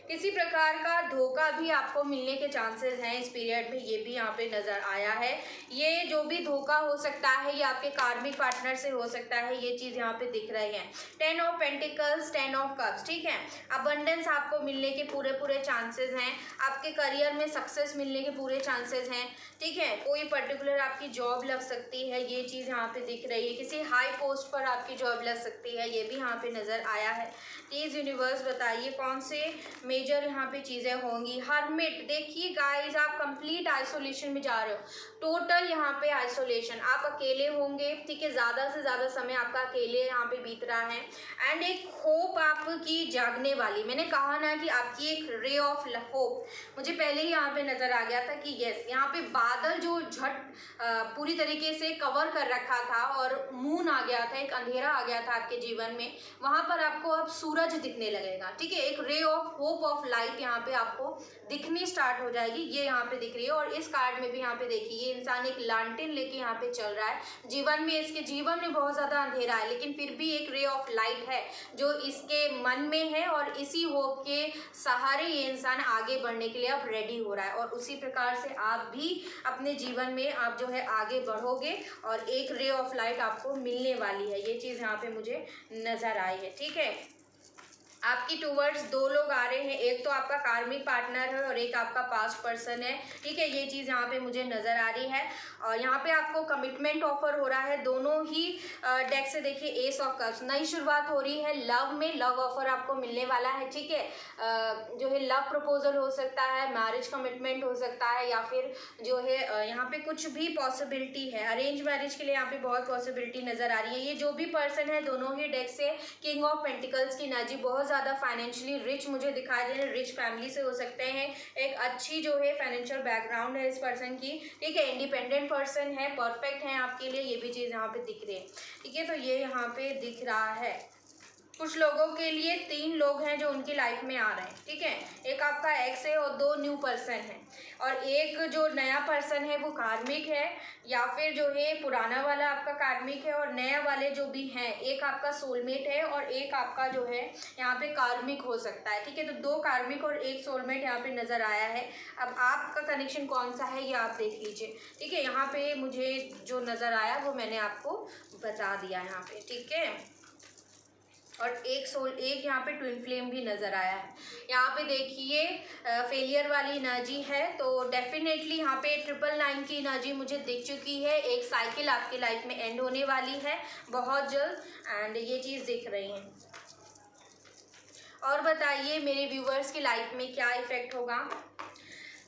Speaker 1: किसी प्रकार का धोखा भी आपको मिलने के चांसेस हैं इस पीरियड में, ये भी यहाँ पे नज़र आया है। ये जो भी धोखा हो सकता है ये आपके कार्मिक पार्टनर से हो सकता है, ये चीज़ यहाँ पे दिख रही है। 10 ऑफ पेंटिकल्स, 10 ऑफ कप्स, ठीक है। अबंडेंस आपको मिलने के पूरे चांसेस हैं, आपके करियर में सक्सेस मिलने के पूरे चांसेस हैं, ठीक है। कोई पर्टिकुलर आपकी जॉब लग सकती है, ये चीज़ यहाँ पे दिख रही है। किसी हाई पोस्ट पर आपकी जॉब लग सकती है, ये भी यहाँ पे नज़र आया है। प्लीज़ यूनिवर्स बताइए कौन से मेजर यहाँ पे चीज़ें होंगी। हर्मिट, देखिए गाइस आप कंप्लीट आइसोलेशन में जा रहे हो, टोटल यहाँ पे आइसोलेशन, आप अकेले होंगे, ठीक है। ज़्यादा से ज़्यादा समय आपका अकेले यहाँ पे बीत रहा है। एंड एक होप आपकी जागने वाली, मैंने कहा ना कि आपकी एक रे ऑफ होप मुझे पहले ही यहाँ पे नज़र आ गया था कि यस, यहाँ पे बादल जो झट पूरी तरीके से कवर कर रखा था और मून आ गया था, एक अंधेरा आ गया था आपके जीवन में, वहाँ पर आपको अब सूरज दिखने लगेगा, ठीक है। एक ray of hope of light यहाँ पे आपको दिखनी स्टार्ट हो जाएगी, ये यहाँ पे दिख रही है। और इस कार्ड में भी यहाँ पे देखिए ये इंसान एक लालटेन लेके यहाँ पे चल रहा है जीवन में, इसके जीवन में बहुत ज़्यादा अंधेरा है, लेकिन फिर भी एक रे ऑफ लाइट है जो इसके मन में है, और इसी होप के सहारे ये इंसान आगे बढ़ने के लिए अब रेडी हो रहा है। और उसी प्रकार से आप भी अपने जीवन में आप जो है आगे बढ़ोगे और एक रे ऑफ लाइट आपको मिलने वाली है, ये चीज़ यहाँ पे मुझे नज़र आई है, ठीक है। आपकी टूवर्ड्स दो लोग आ रहे हैं, एक तो आपका कार्मिक पार्टनर है और एक आपका पास्ट पर्सन है, ठीक है। ये चीज़ यहाँ पे मुझे नज़र आ रही है। और यहाँ पे आपको कमिटमेंट ऑफर हो रहा है, दोनों ही डेक से देखिए एस ऑफ कप्स, नई शुरुआत हो रही है लव में, लव ऑफर आपको मिलने वाला है, ठीक है। जो है लव प्रपोजल हो सकता है, मैरिज कमिटमेंट हो सकता है, या फिर जो है यहाँ पे कुछ भी पॉसिबिलिटी है, अरेंज मैरिज के लिए यहाँ पे बहुत पॉसिबिलिटी नज़र आ रही है। ये जो भी पर्सन है दोनों ही डेक से किंग ऑफ पेंटिकल्स की एनर्जी, बहुत ज़्यादा फाइनेंशियली रिच मुझे दिखाई दे रहे हैं, रिच फैमिली से हो सकते हैं, एक अच्छी जो है फाइनेंशियल बैकग्राउंड है इस पर्सन की, ठीक है। इंडिपेंडेंट पर्सन है, परफेक्ट है आपके लिए, ये भी चीज़ यहाँ पे दिख रही है, ठीक है। तो ये यहाँ पे दिख रहा है। कुछ लोगों के लिए 3 लोग हैं जो उनकी लाइफ में आ रहे हैं, ठीक है। एक आपका एक्स है और 2 न्यू पर्सन है, और एक जो नया पर्सन है वो कार्मिक है, या फिर जो है पुराना वाला आपका कार्मिक है, और नया वाले जो भी हैं एक आपका सोलमेट है और एक आपका जो है यहाँ पे कार्मिक हो सकता है, ठीक है। तो 2 कार्मिक और 1 सोलमेट यहाँ पे नज़र आया है। अब आपका कनेक्शन कौन सा है ये आप देख लीजिए, ठीक है। यहाँ पे मुझे जो नज़र आया वो मैंने आपको बता दिया यहाँ पे, ठीक है। और एक यहाँ पे ट्विन फ्लेम भी नज़र आया है। यहाँ पे देखिए फेलियर वाली एनर्जी है, तो डेफिनेटली यहाँ पे 999 की एनर्जी मुझे दिख चुकी है। एक साइकिल आपकी लाइफ में एंड होने वाली है बहुत जल्द, एंड ये चीज़ दिख रही है। और बताइए मेरे व्यूवर्स की लाइफ में क्या इफेक्ट होगा।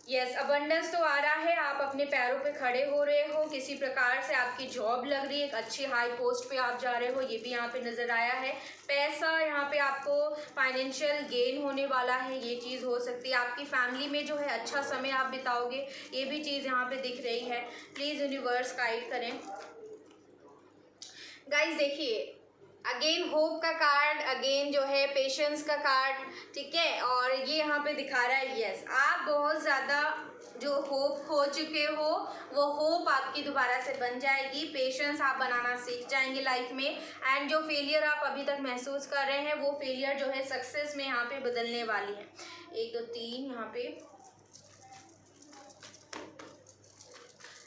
Speaker 1: यस, अबंडेंस तो आ रहा है, आप अपने पैरों पे खड़े हो रहे हो, किसी प्रकार से आपकी जॉब लग रही है, एक अच्छी हाई पोस्ट पे आप जा रहे हो, ये भी यहाँ पे नज़र आया है। पैसा यहाँ पे आपको फाइनेंशियल गेन होने वाला है, ये चीज़ हो सकती है। आपकी फैमिली में जो है अच्छा समय आप बिताओगे, ये भी चीज़ यहाँ पे दिख रही है। प्लीज़ यूनिवर्स गाइड करें। गाइज देखिए अगेन होप का कार्ड, अगेन जो है पेशेंस का कार्ड, ठीक है। और ये यहाँ पे दिखा रहा है यस, आप बहुत ज़्यादा जो होप खो चुके हो वो होप आपकी दोबारा से बन जाएगी, पेशेंस आप बनाना सीख जाएंगे लाइफ में, एंड जो फेलियर आप अभी तक महसूस कर रहे हैं वो फेलियर जो है सक्सेस में यहाँ पे बदलने वाली है। 1 2 3 यहाँ पे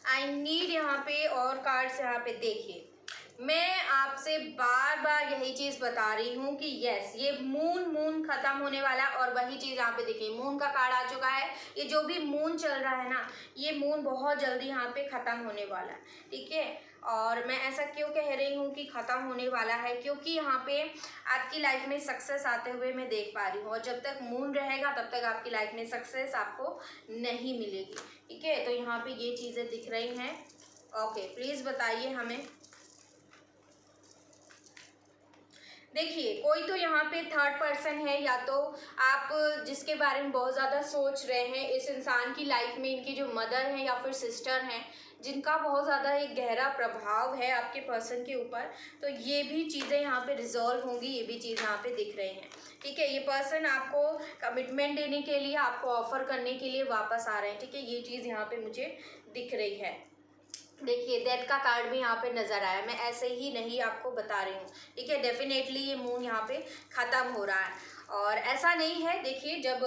Speaker 1: आई नीड यहाँ पे और कार्ड्स यहाँ पे देखिए, मैं आपसे बार बार यही चीज़ बता रही हूँ कि यस ये मून ख़त्म होने वाला, और वही चीज़ यहाँ पे देखिए मून का कार्ड आ चुका है। ये जो भी मून चल रहा है ना, ये मून बहुत जल्दी यहाँ पे ख़त्म होने वाला है, ठीक है। और मैं ऐसा क्यों कह रही हूँ कि ख़त्म होने वाला है, क्योंकि यहाँ पे आपकी लाइफ में सक्सेस आते हुए मैं देख पा रही हूँ, और जब तक मून रहेगा तब तक आपकी लाइफ में सक्सेस आपको नहीं मिलेगी, ठीक है। तो यहाँ पे ये चीज़ें दिख रही हैं। ओके, प्लीज़ बताइए हमें। देखिए कोई तो यहाँ पे थर्ड पर्सन है, या तो आप जिसके बारे में बहुत ज़्यादा सोच रहे हैं, इस इंसान की लाइफ में इनकी जो मदर हैं या फिर सिस्टर हैं, जिनका बहुत ज़्यादा एक गहरा प्रभाव है आपके पर्सन के ऊपर, तो ये भी चीज़ें यहाँ पे रिजॉल्व होंगी, ये भी चीज़ यहाँ पे दिख रही हैं, ठीक है। ये पर्सन आपको कमिटमेंट देने के लिए, आपको ऑफर करने के लिए वापस आ रहे हैं, ठीक है। ये चीज़ यहाँ पे मुझे दिख रही है। देखिए डेथ का कार्ड भी यहाँ पे नज़र आया, मैं ऐसे ही नहीं आपको बता रही हूँ, ठीक है। डेफिनेटली ये मून यहाँ पे ख़त्म हो रहा है, और ऐसा नहीं है, देखिए जब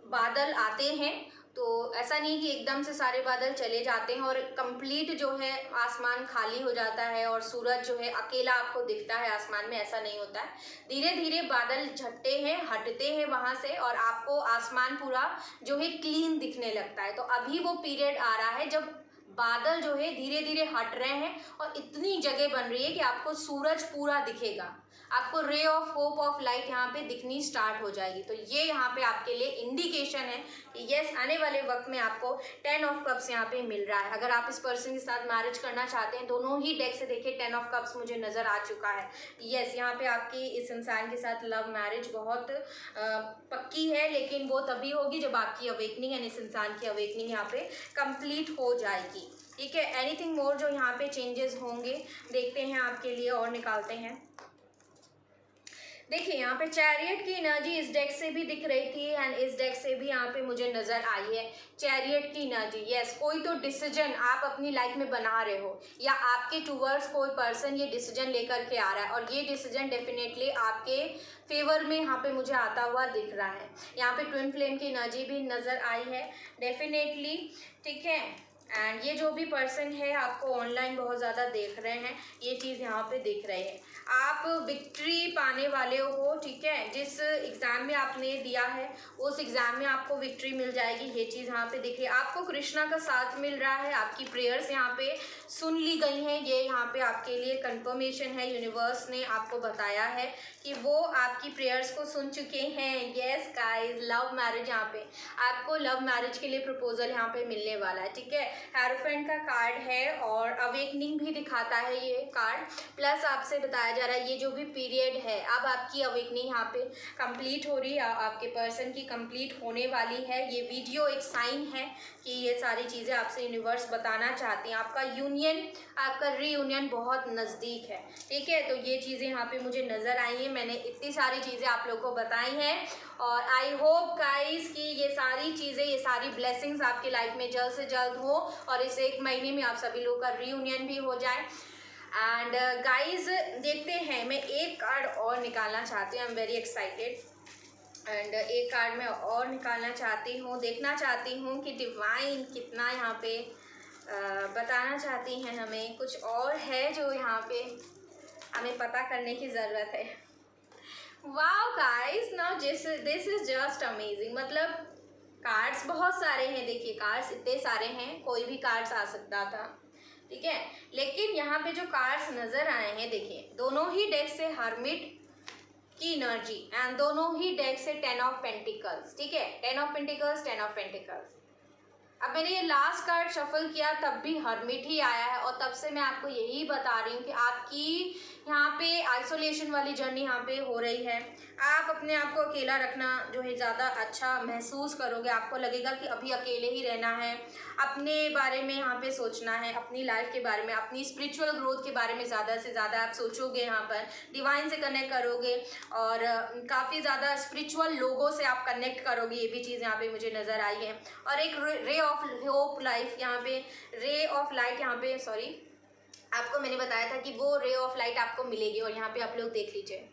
Speaker 1: बादल आते हैं तो ऐसा नहीं कि एकदम से सारे बादल चले जाते हैं और कंप्लीट जो है आसमान खाली हो जाता है और सूरज जो है अकेला आपको दिखता है आसमान में, ऐसा नहीं होता है। धीरे धीरे बादल झटते हैं, हटते हैं वहाँ से और आपको आसमान पूरा जो है क्लीन दिखने लगता है। तो अभी वो पीरियड आ रहा है जब बादल जो है धीरे धीरे हट रहे हैं और इतनी जगह बन रही है कि आपको सूरज पूरा दिखेगा, आपको ray of hope of light यहाँ पे दिखनी स्टार्ट हो जाएगी। तो ये यहाँ पे आपके लिए इंडिकेशन है कि यस, आने वाले वक्त में आपको 10 ऑफ कप्स यहाँ पे मिल रहा है। अगर आप इस पर्सन के साथ मैरिज करना चाहते हैं, दोनों ही डेक से देखिए 10 ऑफ कप्स मुझे नज़र आ चुका है। यस, यहाँ पे आपकी इस इंसान के साथ लव मैरिज बहुत पक्की है, लेकिन वो तभी होगी जब आपकी अवेकनिंग एंड इस इंसान की अवेकनिंग यहाँ पे कंप्लीट हो जाएगी। ठीक है, एनीथिंग मोर जो यहाँ पे चेंजेस होंगे देखते हैं आपके लिए और निकालते हैं। देखिए यहाँ पे चैरियट की एनर्जी इस डेक से भी दिख रही थी एंड इस डेक से भी यहाँ पे मुझे नज़र आई है चैरियट की एनर्जी। यस, कोई तो डिसीजन आप अपनी लाइफ में बना रहे हो या आपके टूवर्ड्स कोई पर्सन ये डिसीजन लेकर के आ रहा है और ये डिसीजन डेफिनेटली आपके फेवर में यहाँ पे मुझे आता हुआ दिख रहा है। यहाँ पे ट्विन फ्लेम की एनर्जी भी नज़र आई है डेफिनेटली। ठीक है, एंड ये जो भी पर्सन है आपको ऑनलाइन बहुत ज़्यादा देख रहे हैं, ये चीज़ यहाँ पे दिख रही है। आप विक्ट्री पाने वाले हो। ठीक है, जिस एग्ज़ाम में आपने दिया है उस एग्ज़ाम में आपको विक्ट्री मिल जाएगी, ये चीज़ यहाँ पे दिख रही है। आपको कृष्णा का साथ मिल रहा है, आपकी प्रेयर्स यहाँ पे सुन ली गई हैं, ये यहाँ पे आपके लिए कंफर्मेशन है। यूनिवर्स ने आपको बताया है कि वो आपकी प्रेयर्स को सुन चुके हैं। यस गाइस, लव मैरिज, यहाँ पे आपको लव मैरिज के लिए प्रपोजल यहाँ पे मिलने वाला है। ठीक है, हेरोफेंट का कार्ड है और अवेकनिंग भी दिखाता है ये कार्ड, प्लस आपसे बताया जा रहा है ये जो भी पीरियड है अब आपकी अवेकनिंग यहाँ पे कंप्लीट हो रही है, आपके पर्सन की कंप्लीट होने वाली है। ये वीडियो एक साइन है कि ये सारी चीज़ें आपसे यूनिवर्स बताना चाहती हैं। आपका यूनियन, आपका रीयूनियन बहुत नज़दीक है। ठीक है, तो ये चीज़ें यहाँ पे मुझे नज़र आई हैं। मैंने इतनी सारी चीज़ें आप लोगों को बताई हैं और आई होप गाइस कि ये सारी चीज़ें, ये सारी ब्लेसिंग्स आपकी लाइफ में जल्द से जल्द हो और इस 1 महीने में आप सभी लोगों का रीयूनियन भी हो जाए। एंड गाइज देखते हैं, मैं एक कार्ड और निकालना चाहती हूँ। I am very excited and एक कार्ड मैं और निकालना चाहती हूँ, देखना चाहती हूँ कि डिवाइन कितना यहाँ पे बताना चाहती हैं हमें। कुछ और है जो यहाँ पे हमें पता करने की ज़रूरत है। Wow guys, now this is just amazing. मतलब कार्ड्स बहुत सारे हैं, देखिए कार्ड्स इतने सारे हैं, कोई भी कार्ड्स आ सकता था। ठीक है, लेकिन यहाँ पे जो कार्ड्स नज़र आए हैं, देखिए दोनों ही डेक से हर्मिट की एनर्जी एंड दोनों ही डेक से 10 ऑफ पेंटिकल्स। ठीक है, 10 ऑफ पेंटिकल्स, 10 ऑफ पेंटिकल्स। अब मैंने ये लास्ट कार्ड शफल किया तब भी हर्मिट ही आया है और तब से मैं आपको यही बता रही हूँ कि आपकी यहाँ पे आइसोलेशन वाली जर्नी यहाँ पे हो रही है। आप अपने आप को अकेला रखना जो है ज़्यादा अच्छा महसूस करोगे, आपको लगेगा कि अभी अकेले ही रहना है, अपने बारे में यहाँ पे सोचना है, अपनी लाइफ के बारे में, अपनी स्पिरिचुअल ग्रोथ के बारे में ज़्यादा से ज़्यादा आप सोचोगे, यहाँ पर डिवाइन से कनेक्ट करोगे और काफ़ी ज़्यादा स्पिरिचुअल लोगों से आप कनेक्ट करोगे। ये भी चीज़ यहाँ पे मुझे नज़र आई है और एक रे ऑफ होप लाइफ यहाँ पे, रे ऑफ लाइट यहाँ पे, सॉरी, आपको मैंने बताया था कि वो रे ऑफ लाइट आपको मिलेगी और यहाँ पे आप लोग देख लीजिए,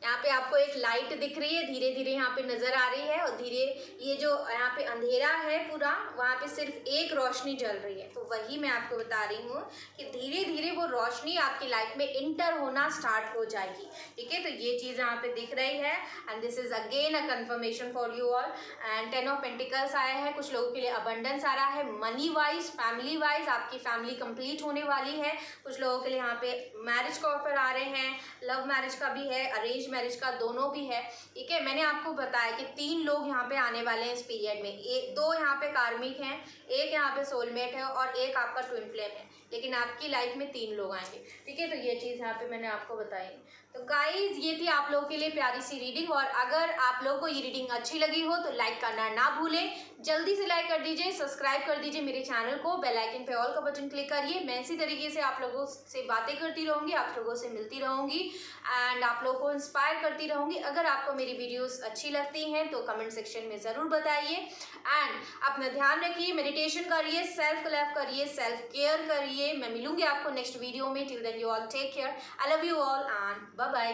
Speaker 1: यहाँ पे आपको एक लाइट दिख रही है, धीरे धीरे यहाँ पे नज़र आ रही है और धीरे ये जो यहाँ पे अंधेरा है पूरा, वहाँ पे सिर्फ एक रोशनी जल रही है। तो वही मैं आपको बता रही हूँ कि धीरे धीरे वो रोशनी आपकी लाइफ में इंटर होना स्टार्ट हो जाएगी। ठीक है, तो ये चीज़ यहाँ पे दिख रही है and this is again a conformation for you all. And 10 of pentacles आया है, कुछ लोगों के लिए अबंडेंस आ रहा है, मनी वाइज, फैमिली वाइज आपकी फैमिली कंप्लीट होने वाली है। कुछ लोगों के लिए यहाँ पे मैरिज का ऑफर आ रहे हैं, लव मैरिज का भी है, अरेंज मैरिज का, दोनों भी है। ठीक है, मैंने आपको बताया कि 3 लोग यहाँ पे आने वाले हैं इस पीरियड में, 2 यहाँ पे कार्मिक हैं, एक यहाँ पे सोलमेट है और एक आपका ट्विन फ्लेम है, लेकिन आपकी लाइफ में 3 लोग आएंगे। ठीक है, तो ये चीज़ यहाँ पे मैंने आपको बताई। तो गाइज ये थी आप लोगों के लिए प्यारी सी रीडिंग और अगर आप लोगों को ये रीडिंग अच्छी लगी हो तो लाइक करना ना भूलें, जल्दी से लाइक कर दीजिए, सब्सक्राइब कर दीजिए मेरे चैनल को, बेल आइकन पे ऑल का बटन क्लिक करिए। मैं इसी तरीके से आप लोगों से बातें करती रहूँगी, आप लोगों से मिलती रहूँगी एंड आप लोगों को इंस्पायर करती रहूँगी। अगर आपको मेरी वीडियोस अच्छी लगती हैं तो कमेंट सेक्शन में ज़रूर बताइए एंड अपना ध्यान रखिए, मेडिटेशन करिए, सेल्फ लव करिए, सेल्फ केयर करिए। मैं मिलूंगी आपको नेक्स्ट वीडियो में। Till then you all take care, I love you all and bye bye.